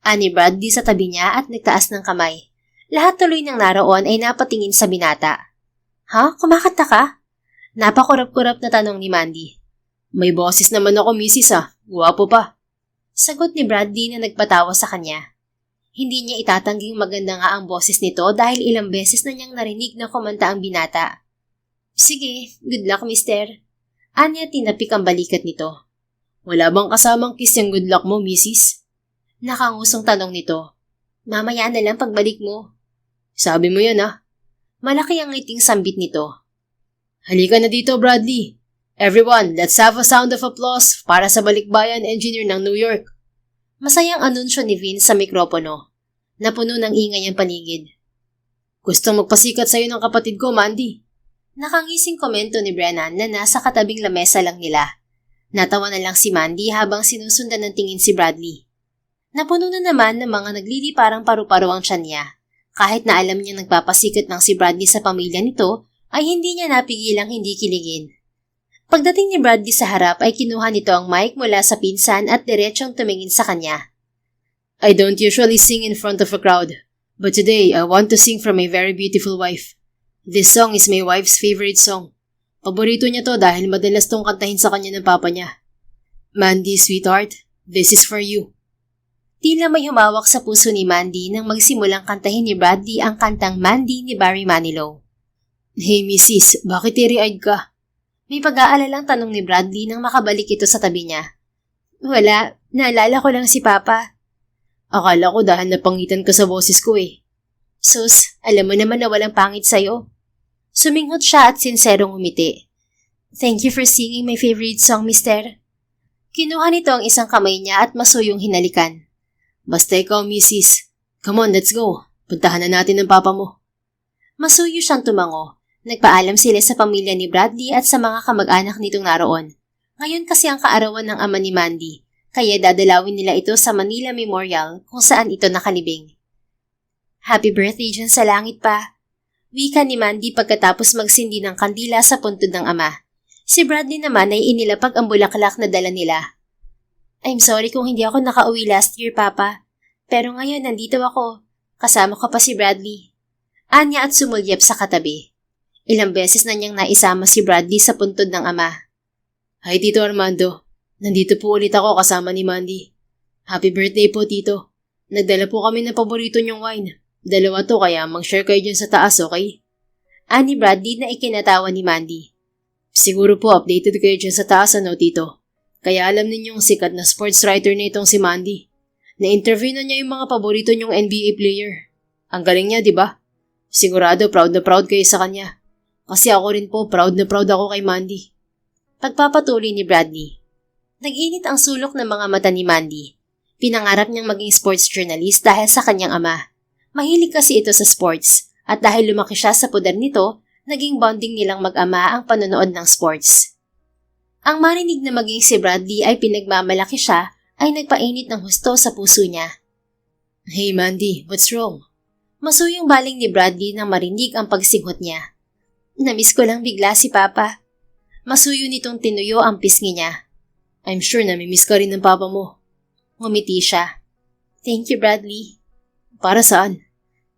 Ani Bradley sa tabi niya at nagtaas ng kamay. Lahat tuloy ng naroon ay napatingin sa binata. Ha? Kumakanta ka? Napakurap-kurap na tanong ni Mandy. May boses naman ako, Mrs. Guwapo pa. Sagot ni Bradley na nagpatawa sa kanya. Hindi niya itatangging maganda nga ang boses nito dahil ilang beses na niyang narinig na kumanta ang binata. Sige, good luck, mister. Anya tinapik ang balikat nito. Wala bang kasamang kiss yung good luck mo, Mrs.? Nakangusong tanong nito. Mamaya na lang pagbalik mo. Sabi mo yan, Malaki ang ngiting sambit nito. Halika na dito, Bradley. Everyone, let's have a sound of applause para sa balikbayan engineer ng New York. Masayang anunsyo ni Vince sa mikropono. Napuno ng ingay ang paligid. Gustong magpasikat sa'yo ng kapatid ko, Mandy. Nakangising komento ni Brennan na nasa katabing lamesa lang nila. Natawa na lang si Mandy habang sinusundan ng tingin si Bradley. Napuno na naman ng mga naglili parang paru-paro ang tiyan niya. Kahit na alam niya nagpapasikat ng si Bradley sa pamilya nito, ay hindi niya napigilang hindi kiligin. Pagdating ni Bradley sa harap ay kinuha nito ang mic mula sa pinsan at diretsong tumingin sa kanya. I don't usually sing in front of a crowd, but today I want to sing for my very beautiful wife. This song is my wife's favorite song. Paborito niya to dahil madalas tong kantahin sa kanya ng papa niya. Mandy, sweetheart, this is for you. Tila may humawak sa puso ni Mandy nang magsimulang kantahin ni Bradley ang kantang Mandy ni Barry Manilow. Hey, Mrs., bakit teary-eyed ka? May pag-aalalang tanong ni Bradley nang makabalik ito sa tabi niya. Wala, naalala ko lang si Papa. Akala ko dahil napangitan ka sa boses ko eh. Sus, alam mo naman na walang pangit sa'yo. Suminghot siya at sinserong umiti. Thank you for singing my favorite song, mister. Kinuha nito ang isang kamay niya at masuyong hinalikan. Basta ikaw, Mrs. Come on, let's go. Puntahan na natin ang papa mo. Masuyo siyang tumango. Nagpaalam sila sa pamilya ni Bradley at sa mga kamag-anak nitong naroon. Ngayon kasi ang kaarawan ng ama ni Mandy, kaya dadalawin nila ito sa Manila Memorial kung saan ito nakalibing. Happy birthday dyan sa langit pa. Wika ni Mandy pagkatapos magsindi ng kandila sa puntod ng ama. Si Bradley naman ay inilapag ang bulaklak na dala nila. I'm sorry kung hindi ako nakauwi last year, Papa. Pero ngayon nandito ako. Kasama ko pa si Bradley. Anya at sumulyap sa katabi. Ilang beses na niyang naisama si Bradley sa puntod ng ama. Hi, Tito Armando. Nandito po ulit ako kasama ni Mandy. Happy birthday po, Tito. Nagdala po kami ng paborito niyong wine. 2 to kaya mag-share kayo dyan sa taas, okay? Ani Bradley na ikinatawa ni Mandy. Siguro po updated kayo dyan sa taas, ano, Tito? Kaya alam ninyong sikat na sports writer na itong si Mandy. Na-interview na niya yung mga paborito niyong NBA player. Ang galing niya, di ba? Sigurado proud na proud kayo sa kanya. Kasi ako rin po, proud na proud ako kay Mandy. Pagpapatuloy ni Bradley. Nag-init ang sulok ng mga mata ni Mandy. Pinangarap niyang maging sports journalist dahil sa kanyang ama. Mahilig kasi ito sa sports at dahil lumaki siya sa poder nito, naging bonding nilang mag-ama ang panonood ng sports. Ang marinig na maging si Bradley ay pinagmamalaki siya ay nagpainit ng husto sa puso niya. Hey Mandy, what's wrong? Masuyong baling ni Bradley nang marinig ang pagsinghot niya. Namiss ko lang bigla si Papa. Masuyo nitong tinuyo ang pisngi niya. I'm sure namimiss ka rin ng papa mo. Ngumiti siya. Thank you, Bradley. Para saan?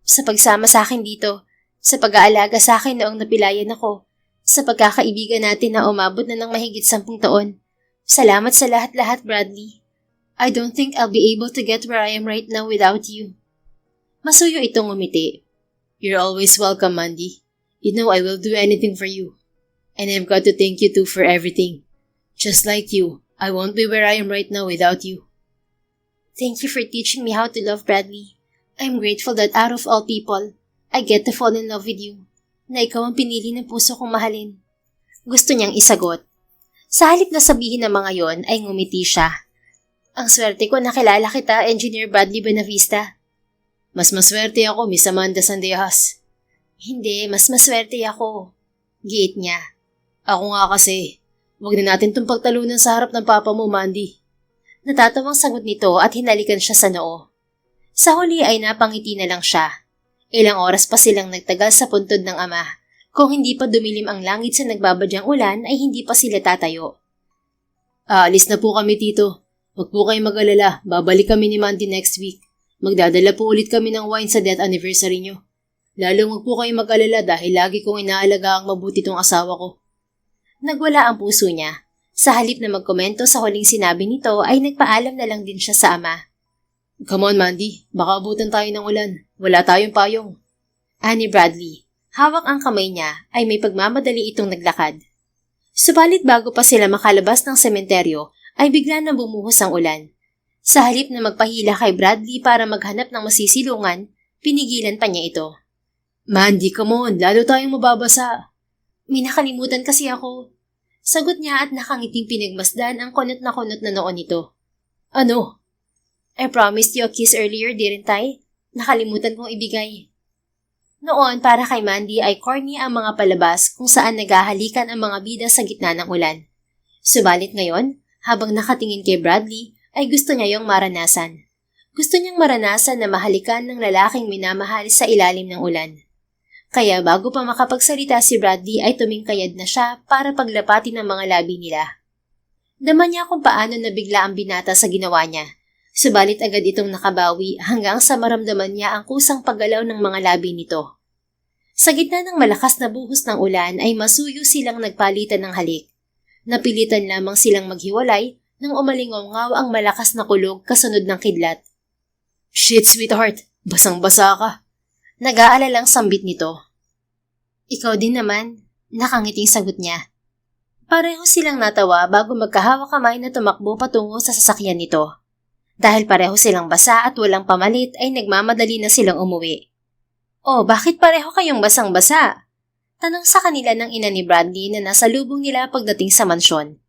Sa pagsama sa akin dito. Sa pag-aalaga sa akin noong napilayan ako. Sa pagkakaibigan natin na umabot na ng mahigit 10 taon. Salamat sa lahat-lahat, Bradley. I don't think I'll be able to get where I am right now without you. Masuyo itong ngumiti. You're always welcome, Mandy. You know I will do anything for you. And I've got to thank you too for everything. Just like you, I won't be where I am right now without you. Thank you for teaching me how to love, Bradley. I'm grateful that out of all people, I get to fall in love with you. Na ikaw ang pinili ng puso kong mahalin. Gusto niyang isagot. Sa halip na sabihin ng mga yon ay ngumiti siya. Ang swerte ko nakilala kita, Engineer Bradley Benavista. Mas maswerte ako, Miss Amanda Sandejas. Hindi, mas maswerte ako. Giit niya. Ako nga kasi. Huwag na natin itong pagtalunan sa harap ng papa mo, Mandy. Natatawang sagot nito at hinalikan siya sa noo. Sa huli ay napangiti na lang siya. Ilang oras pa silang nagtagal sa puntod ng ama. Kung hindi pa dumilim ang langit sa nagbabadyang ulan ay hindi pa sila tatayo. Aalis na po kami, Tito. Huwag po kayong mag-alala. Babalik kami ni Mandy next week. Magdadala po ulit kami ng wine sa death anniversary nyo. Lalong huwag po kayong mag-alala dahil lagi kong inaalaga ang mabuti tong asawa ko. Nagwala ang puso niya. Sa halip na magkomento sa huling sinabi nito ay nagpaalam na lang din siya sa ama. Come on, Mandy. Baka abutan tayo ng ulan. Wala tayong payong. Ani Bradley. Hawak ang kamay niya ay may pagmamadali itong naglakad. Subalit bago pa sila makalabas ng sementeryo ay bigla nang bumuhos ang ulan. Sa halip na magpahila kay Bradley para maghanap ng masisilungan, pinigilan pa niya ito. Mandy, come on. Lalo tayong mababasa. May nakalimutan kasi ako. Sagot niya at nakangiting pinagmasdan ang kunot na noon nito. Ano? I promised you a kiss earlier, didn't I? Nakalimutan kong ibigay. Noon, para kay Mandy ay corny ang mga palabas kung saan naghahalikan ang mga bida sa gitna ng ulan. Subalit ngayon, habang nakatingin kay Bradley, ay gusto niya yung maranasan. Gusto niyang maranasan na mahalikan ng lalaking minamahal sa ilalim ng ulan. Kaya bago pa makapagsalita si Bradley ay tumingkayad na siya para paglapatin ang mga labi nila. Daman niya kung paano nabigla ang binata sa ginawa niya. Subalit agad itong nakabawi hanggang sa maramdaman niya ang kusang paggalaw ng mga labi nito. Sa gitna ng malakas na buhos ng ulan ay masuyo silang nagpalitan ng halik. Napilitan lamang silang maghiwalay nang umalingaw ang malakas na kulog kasunod ng kidlat. Shit, sweetheart. Basang-basa ka. Nag-aalalang sambit nito. Ikaw din naman, nakangiting sagot niya. Pareho silang natawa bago magkahawak kamay na tumakbo patungo sa sasakyan nito. Dahil pareho silang basa at walang pamalit ay nagmamadali na silang umuwi. Oh, bakit pareho kayong basang-basa? Tanong sa kanila ng ina ni Bradley na nasa lubong nila pagdating sa mansyon.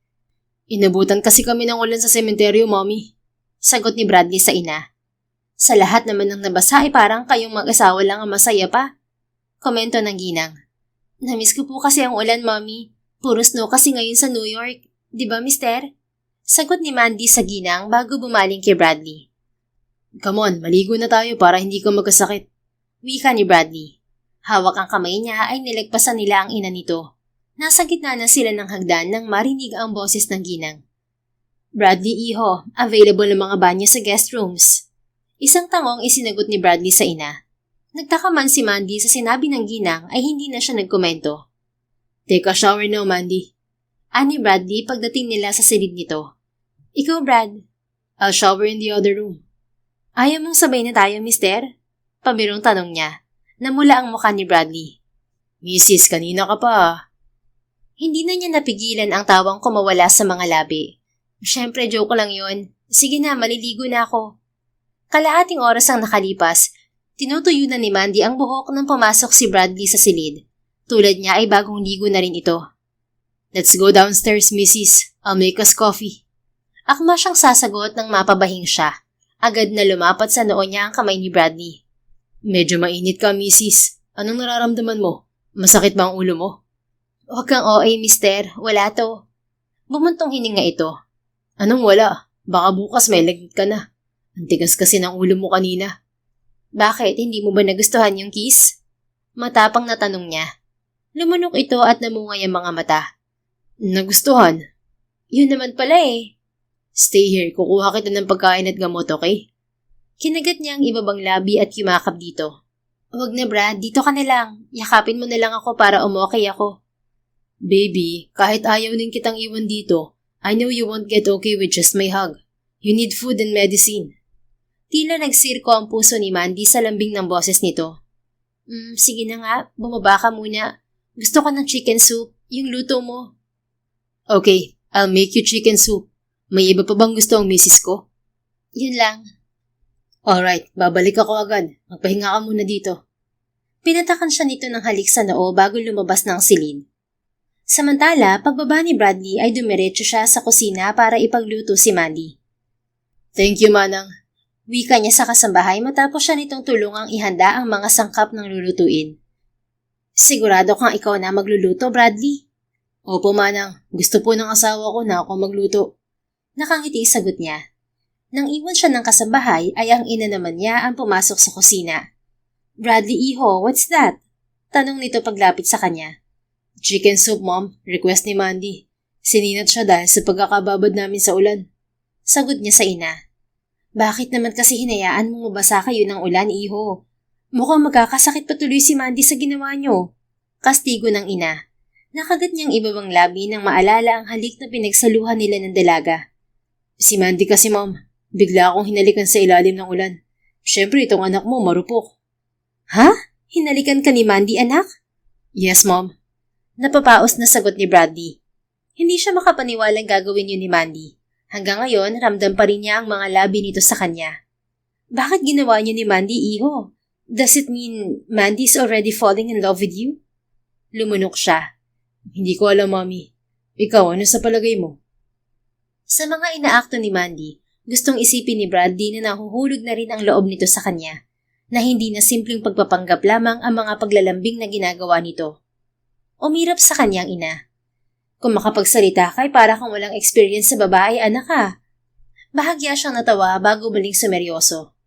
Inabutan kasi kami ng ulan sa sementeryo, Mommy. Sagot ni Bradley sa ina. Sa lahat naman ng nabasa ay parang kayong mag-asawa lang ang masaya pa. Komento ng ginang. Namiss ko po kasi ang ulan, Mommy. Puro snow kasi ngayon sa New York. Di ba, mister? Sagot ni Mandy sa ginang bago bumaling kay Bradley. Come on, maligo na tayo para hindi ka magkasakit. Wika ni Bradley. Hawak ang kamay niya ay nilagpasan nila ang ina nito. Nasa gitna na sila ng hagdan nang marinig ang boses ng ginang. Bradley, iho, available ng mga banyo sa guest rooms. Isang tangong isinagot ni Bradley sa ina. Nagtaka man si Mandy sa sinabi ng ginang ay hindi na siya nagkomento. Take a shower now, Mandy. Ani Bradley pagdating nila sa silid nito. Ikaw, Brad. I'll shower in the other room. Ayaw mong sabay na tayo, mister? Pabirong tanong niya. Namula ang mukha ni Bradley. Mrs., kanina ka pa. Hindi na niya napigilan ang tawang kumawala sa mga labi. Siyempre, joke lang yun. Sige na, maliligo na ako. Kalahating oras ang nakalipas, tinutuyo na ni Mandy ang buhok nang pumasok si Bradley sa silid. Tulad niya ay bagong ligo na rin ito. Let's go downstairs, Mrs. I'll make us coffee. Akma siyang sasagot nang mapabahing siya. Agad na lumapat sa noo niya ang kamay ni Bradley. Medyo mainit ka, Mrs. Anong nararamdaman mo? Masakit ba ang ulo mo? Huwag kang OA, mister. Wala to. Bumuntong hininga ito. Anong wala? Baka bukas may lagnat ka na. Ang tigas kasi ng ulo mo kanina. Bakit? Hindi mo ba nagustuhan yung kiss? Matapang na tanong niya. Lumunok ito at namungay ang mga mata. Nagustuhan? Yun naman pala eh. Stay here. Kukuha kita ng pagkain at gamot, okay? Kinagat niya ang ibabang labi at yumakap dito. Huwag na, Brad. Dito ka na lang. Yakapin mo na lang ako para umokay ako. Baby, kahit ayaw din kitang iwan dito, I know you won't get okay with just my hug. You need food and medicine. Tila nagsirko ang puso ni Mandy sa lambing ng boses nito. Sige na nga. Bumaba ka muna. Gusto ko ng chicken soup. Yung luto mo. Okay, I'll make you chicken soup. May iba pa bang gusto ang misis ko? Yun lang. Alright, babalik ako agad. Magpahinga ka muna dito. Pinatakan siya nito ng halik sa noo bago lumabas ng silid. Samantala, pagbaba ni Bradley ay dumiretso siya sa kusina para ipagluto si Mandy. Thank you, Manang. Wika niya sa kasambahay matapos siya nitong tulungang ihanda ang mga sangkap ng lulutuin. Sigurado kang ikaw na magluluto, Bradley? Opo, Manang. Gusto po ng asawa ko na ako magluto. Nakangiti sagot niya. Nang iwan siya ng kasambahay ay ang ina naman niya ang pumasok sa kusina. Bradley, iho, what's that? Tanong nito paglapit sa kanya. Chicken soup, Mom. Request ni Mandy. Sininat siya dahil sa pagkakababad namin sa ulan. Sagot niya sa ina. Bakit naman kasi hinayaan mong mabasa kayo ng ulan, iho? Mukhang magkakasakit patuloy si Mandy sa ginawa niyo. Kastigo ng ina. Nakagat niyang ibabang labi nang maalala ang halik na pinagsaluhan nila ng dalaga. Si Mandy kasi, Mom. Bigla akong hinalikan sa ilalim ng ulan. Siyempre, itong anak mo, marupok. Ha? Hinalikan ka ni Mandy, anak? Yes, Mom. Napapaos na sagot ni Bradley. Hindi siya makapaniwalang gagawin yun ni Mandy. Hanggang ngayon, ramdam pa rin niya ang mga labi nito sa kanya. Bakit ginawa niyo ni Mandy, iho? Does it mean Mandy's already falling in love with you? Lumunok siya. Hindi ko alam, Mommy. Ikaw, ano sa palagay mo? Sa mga inaakto ni Mandy, gustong isipin ni Bradley na nahuhulog na rin ang loob nito sa kanya, na hindi na simpleng pagpapanggap lamang ang mga paglalambing na ginagawa nito. Umirap sa kanyang ina. Kung makapagsalita ka ay para kang walang experience sa babae, anak ka. Bahagya siyang natawa bago muling sumeryoso.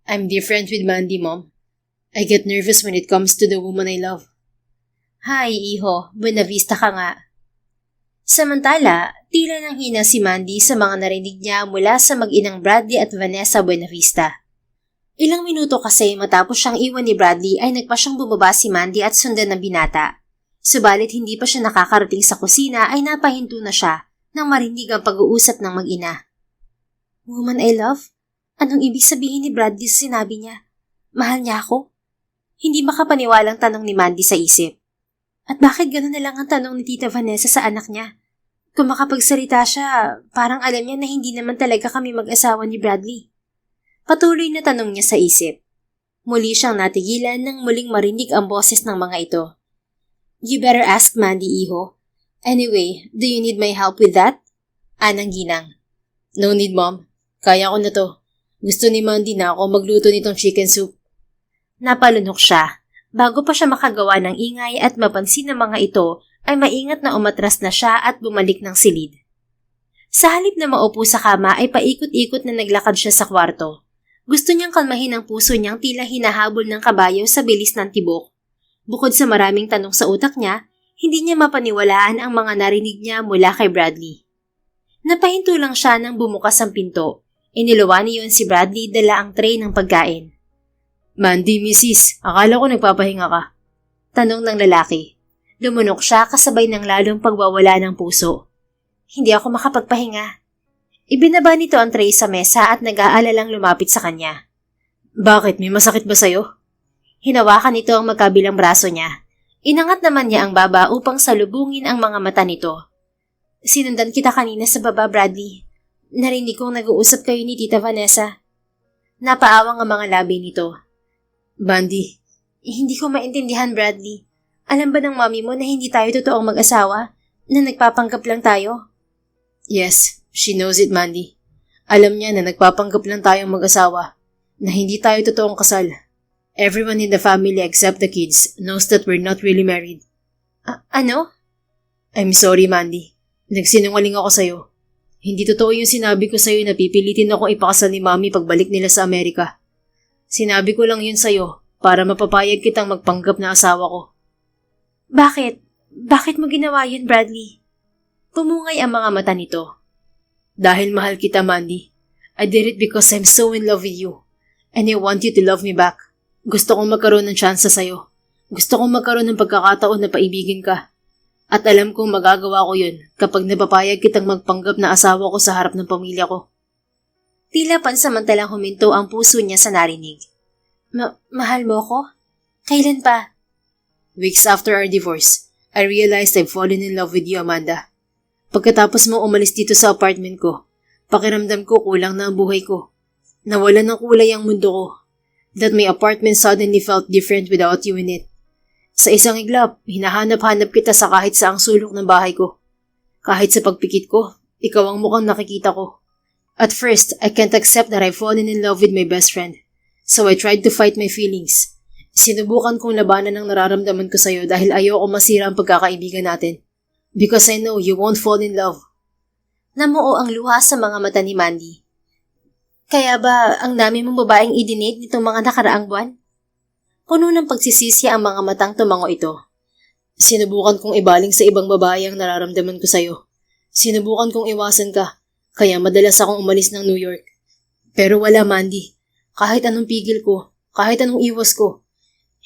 I'm different with Mandy, Mom. I get nervous when it comes to the woman I love. Hay, iho, Buena Vista ka nga. Samantala, tila nang hina si Mandy sa mga narinig niya mula sa mag-inang Bradley at Vanessa Buenavista. Ilang minuto kasi matapos siyang iwan ni Bradley ay nagpa siyang bumaba si Mandy at sundan ng binata. Subalit hindi pa siya nakakarating sa kusina ay napahinto na siya nang marinig ang pag-uusap ng mag-ina. Woman I love? Anong ibig sabihin ni Bradley sa sinabi niya? Mahal niya ako? Hindi makapaniwalang tanong ni Mandy sa isip. At bakit gano'n na lang ang tanong ni Tita Vanessa sa anak niya? Kung makapagsalita siya, parang alam niya na hindi naman talaga kami mag-asawa ni Bradley. Patuloy na tanong niya sa isip. Muli siyang natigilan nang muling marinig ang boses ng mga ito. You better ask Mandy, iho. Anyway, do you need my help with that? Anang ginang. No need, Mom. Kaya ko na to. Gusto ni Mandy na ako magluto nitong chicken soup. Napalunok siya. Bago pa siya makagawa ng ingay at mapansin ng mga ito, ay maingat na umatras na siya at bumalik ng silid. Sa halip na maupo sa kama ay paikot-ikot na naglakad siya sa kwarto. Gusto niyang kalmahin ang puso niyang tila hinahabol ng kabayo sa bilis ng tibok. Bukod sa maraming tanong sa utak niya, hindi niya mapaniwalaan ang mga narinig niya mula kay Bradley. Napahinto lang siya nang bumukas ang pinto. Iniluwa niyon si Bradley dala ang tray ng pagkain. Mandy, Mrs. Akala ko nagpapahinga ka. Tanong ng lalaki. Lumunok siya kasabay ng lalong pagwawala ng puso. Hindi ako makapagpahinga. Ibinaba nito ang tray sa mesa at nag-aalalang lumapit sa kanya. Bakit? May masakit ba sa'yo? Hinawakan nito ang magkabilang braso niya. Inangat naman niya ang baba upang salubungin ang mga mata nito. Sinundan kita kanina sa baba, Bradley. Narinig kong nag-uusap kayo ni Tita Vanessa. Napaawang ang mga labi nito. Mandy. Hindi ko maintindihan, Bradley. Alam ba ng mami mo na hindi tayo totoong mag-asawa? Na nagpapanggap lang tayo? Yes, she knows it, Mandy. Alam niya na nagpapanggap lang tayong mag-asawa. Na hindi tayo totoong kasal. Everyone in the family except the kids knows that we're not really married. Ano? I'm sorry, Mandy. Nagsinungaling ako sa'yo. Hindi totoo yung sinabi ko sa'yo na pipilitin akong ipakasal ni Mami pagbalik nila sa Amerika. Sinabi ko lang yun sa'yo para mapapayag kitang magpanggap na asawa ko. Bakit? Bakit mo ginawa yun, Bradley? Pumungay ang mga mata nito. Dahil mahal kita, Mandy. I did it because I'm so in love with you. And I want you to love me back. Gusto kong magkaroon ng tsansa sa'yo. Gusto kong magkaroon ng pagkakataon na paibigin ka. At alam kong magagawa ko yun kapag napapayag kitang magpanggap na asawa ko sa harap ng pamilya ko. Tila pansamantalang huminto ang puso niya sa narinig. Mahal mo ko? Kailan pa? Weeks after our divorce, I realized I've fallen in love with you, Amanda. Pagkatapos mo umalis dito sa apartment ko, pakiramdam ko kulang na ang buhay ko. Nawalan ng kulay ang mundo ko. That my apartment suddenly felt different without you in it. Sa isang iglap, hinahanap-hanap kita sa kahit saang sulok ng bahay ko. Kahit sa pagpikit ko, ikaw ang mukhang nakikita ko. At first, I can't accept that I've fallen in love with my best friend. So I tried to fight my feelings. Sinubukan kong labanan ang nararamdaman ko sa'yo dahil ayoko masira ang pagkakaibigan natin. Because I know you won't fall in love. Namuo ang luha sa mga mata ni Mandy. Kaya ba ang dami mong babaeng i-dinate nitong mga nakaraang buwan? Puno ng pagsisisi ang mga matang tumango ito. Sinubukan kong ibaling sa ibang babae ang nararamdaman ko sa'yo. Sinubukan kong iwasan ka, kaya madalas akong umalis ng New York. Pero wala, Mandy. Kahit anong pigil ko, kahit anong iwas ko,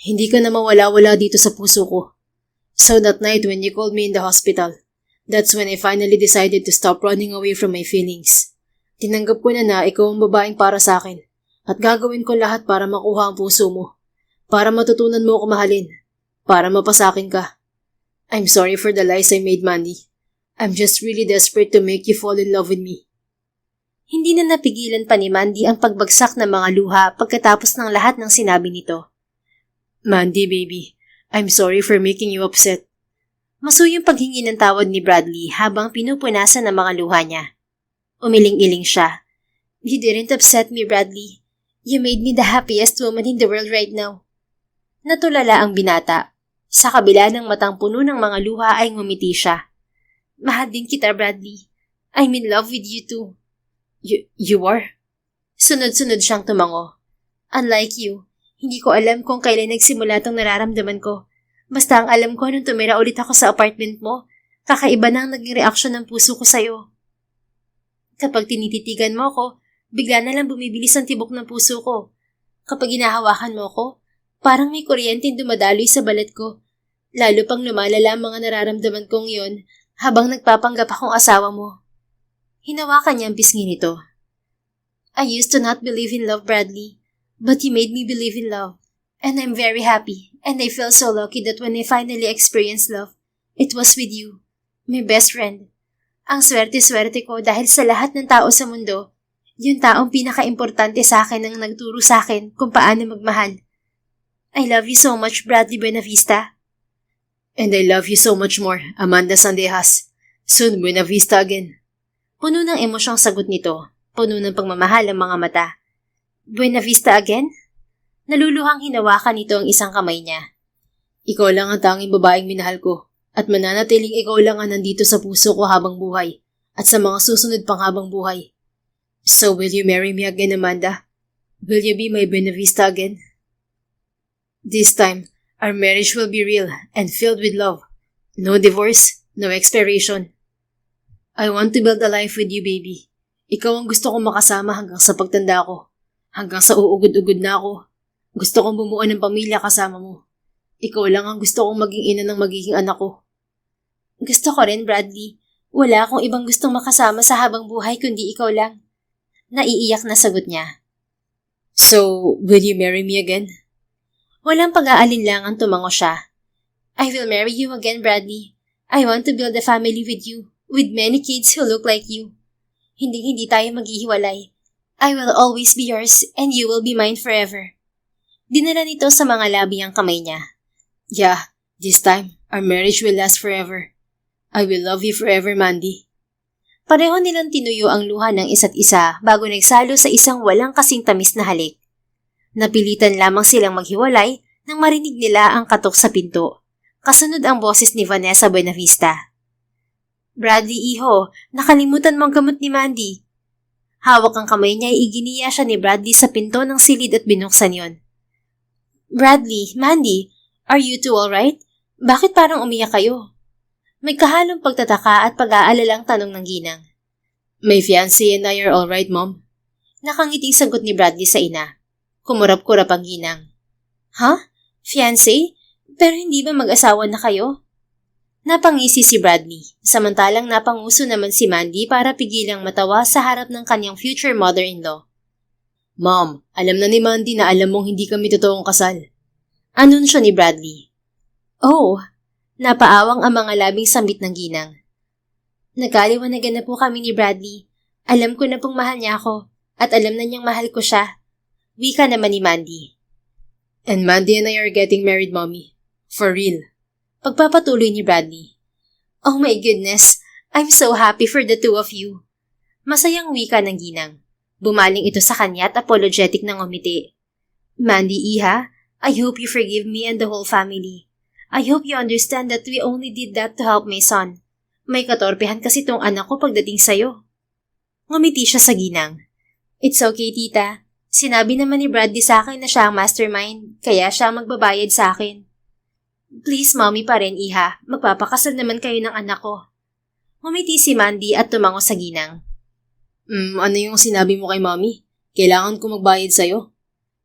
hindi ka na mawala-wala dito sa puso ko. So that night when you called me in the hospital, that's when I finally decided to stop running away from my feelings. Tinanggap ko na ikaw ang babaeng para sa akin at gagawin ko lahat para makuha ang puso mo. Para matutunan mo ako mahalin. Para mapasakin ka. I'm sorry for the lies I made, Mandy. I'm just really desperate to make you fall in love with me. Hindi na napigilan pa ni Mandy ang pagbagsak ng mga luha pagkatapos ng lahat ng sinabi nito. Mandy, baby, I'm sorry for making you upset. Masuyong paghingi ng tawad ni Bradley habang pinupunasan ang mga luha niya. Umiling-iling siya. You didn't upset me, Bradley. You made me the happiest woman in the world right now. Natulala ang binata. Sa kabila ng matang puno ng mga luha ay ngumiti siya. Mahal din kita, Bradley. I'm in love with you too. You are? Sunod-sunod siyang tumango. Unlike you, hindi ko alam kung kailan nagsimula tong nararamdaman ko. Basta ang alam ko nung tumira ulit ako sa apartment mo, kakaiba na ang naging reaksyon ng puso ko sa'yo. Kapag tinititigan mo ako, bigla na lang bumibilis ang tibok ng puso ko. Kapag hinahawakan mo ako, parang may kuryenteng dumadaloy sa balat ko. Lalo pang lumalala ang mga nararamdaman kong yon habang nagpapanggap akong asawa mo. Hinawakan niya ang pisngi nito. I used to not believe in love, Bradley, but you made me believe in love. And I'm very happy, and I feel so lucky that when I finally experienced love, it was with you, my best friend. Ang swerte-swerte ko dahil sa lahat ng tao sa mundo, yung taong pinaka-importante sa akin ang nagturo sa akin kung paano magmahal. I love you so much, Bradley Buenavista. And I love you so much more, Amanda Sandejas. Soon, Buenavista again. Puno ng emosyong sagot nito, puno ng pagmamahal ang mga mata. Buenavista again? Naluluhang hinawakan nito ang isang kamay niya. Ikaw lang ang tanging babaeng minahal ko, at mananatiling ikaw lang ang nandito sa puso ko habang buhay, at sa mga susunod pang habang buhay. So will you marry me again, Amanda? Will you be my Buenavista again? This time, our marriage will be real and filled with love. No divorce, no expiration. I want to build a life with you, baby. Ikaw ang gusto kong makasama hanggang sa pagtanda ko. Hanggang sa uugod-ugod na ako. Gusto kong bumuo ng pamilya kasama mo. Ikaw lang ang gusto kong maging ina ng magiging anak ko. Gusto ko rin, Bradley. Wala akong ibang gustong makasama sa habang buhay kundi ikaw lang. Naiiyak na sagot niya. So, will you marry me again? Walang pag-aalinlangan tumango siya. I will marry you again, Bradley. I want to build a family with you, with many kids who look like you. Hindi tayo maghihiwalay. I will always be yours and you will be mine forever. Dinala nito sa mga labi ang kamay niya. Yeah, this time, our marriage will last forever. I will love you forever, Mandy. Pareho nilang tinuyo ang luha ng isa't isa bago nagsalo sa isang walang kasing tamis na halik. Napilitan lamang silang maghiwalay nang marinig nila ang katok sa pinto. Kasunod ang boses ni Vanessa Buenavista. Bradley, iho, nakalimutan mong gamot ni Mandy. Hawak ang kamay niya ay iginiya siya ni Bradley sa pinto ng silid at binuksan yon. Bradley, Mandy, are you two alright? Bakit parang umiyak kayo? May kahalong pagtataka at pag-aalalang tanong ng ginang. My fiancé and I are alright, Mom. Nakangiting sagot ni Bradley sa ina. Kumurap-kurap ang ginang. Ha? Fiancé? Pero hindi ba mag-asawa na kayo? Napangisi si Bradley, samantalang napanguso naman si Mandy para pigilang matawa sa harap ng kanyang future mother-in-law. Mom, alam na ni Mandy na alam mong hindi kami totoong kasal. Anunsyo ni Bradley. Oh, napaawang ang mga labing sambit ng ginang. Nagkaliwanagan na po kami ni Bradley. Alam ko na pong mahal niya ako at alam na niyang mahal ko siya. Wika naman ni Mandy. And Mandy and I are getting married, Mommy. For real. Pagpapatuloy ni Bradley. Oh my goodness, I'm so happy for the two of you. Masayang wika ng ginang. Bumaling ito sa kanya at apologetic ng umiti. Mandy, iha, I hope you forgive me and the whole family. I hope you understand that we only did that to help my son. May katorpehan kasi tong anak ko pagdating sa'yo. Ngumiti siya sa ginang. It's okay, tita. Sinabi naman ni Bradley sa akin na siya ang mastermind, kaya siya ang magbabayad sa akin. Please, mommy pa rin, iha. Magpapakasal naman kayo ng anak ko. Ngumiti si Mandy at tumango sa ginang. Ano yung sinabi mo kay mommy? Kailangan ko magbayad sa'yo?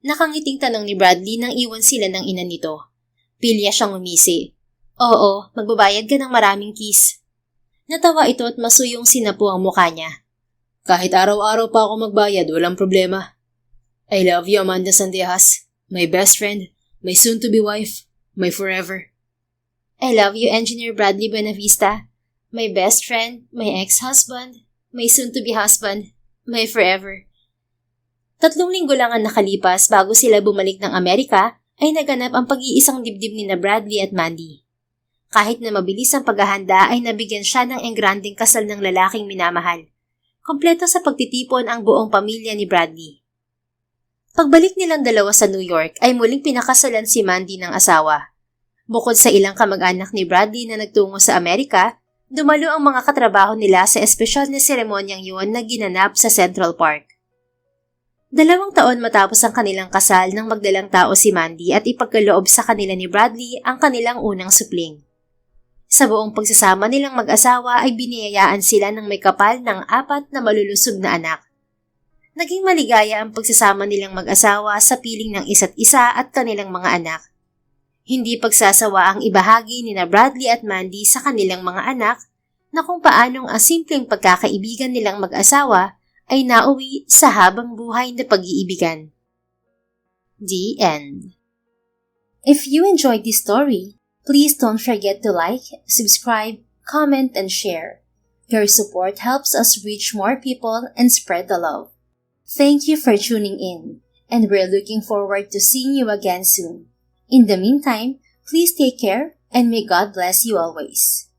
Nakangiting tanong ni Bradley nang iwan sila ng ina nito. Pilya siyang umisi. Oo, magbabayad ka ng maraming kiss. Natawa ito at masuyong sinapu ang mukha niya. Kahit araw-araw pa ako magbayad, walang problema. I love you, Amanda Sandejas. My best friend, my soon-to-be wife, my forever. I love you, Engineer Bradley Buenavista. My best friend, my ex-husband, my soon-to-be husband, my forever. 3 linggo lang ang nakalipas bago sila bumalik ng Amerika ay naganap ang pag-iisang dibdib ni na Bradley at Mandy. Kahit na mabilis ang paghahanda ay nabigyan siya ng engranding kasal ng lalaking minamahal. Kompleto sa pagtitipon ang buong pamilya ni Bradley. Pagbalik nilang dalawa sa New York ay muling pinakasalan si Mandy ng asawa. Bukod sa ilang kamag-anak ni Bradley na nagtungo sa Amerika, dumalo ang mga katrabaho nila sa espesyal na seremonyang yun na ginanap sa Central Park. 2 taon matapos ang kanilang kasal nang magdalang tao si Mandy at ipagkaloob sa kanila ni Bradley ang kanilang unang supling. Sa buong pagsasama nilang mag-asawa ay biniyayaan sila ng may kapal ng 4 na malulusog na anak. Naging maligaya ang pagsasama nilang mag-asawa sa piling ng isa't isa at kanilang mga anak. Hindi pagsasawa ang ibahagi ni na Bradley at Mandy sa kanilang mga anak na kung paanong ang simpleng pagkakaibigan nilang mag-asawa ay nauwi sa habang buhay na pag-iibigan. The End. If you enjoyed this story, please don't forget to like, subscribe, comment, and share. Your support helps us reach more people and spread the love. Thank you for tuning in, and we're looking forward to seeing you again soon. In the meantime, please take care and may God bless you always.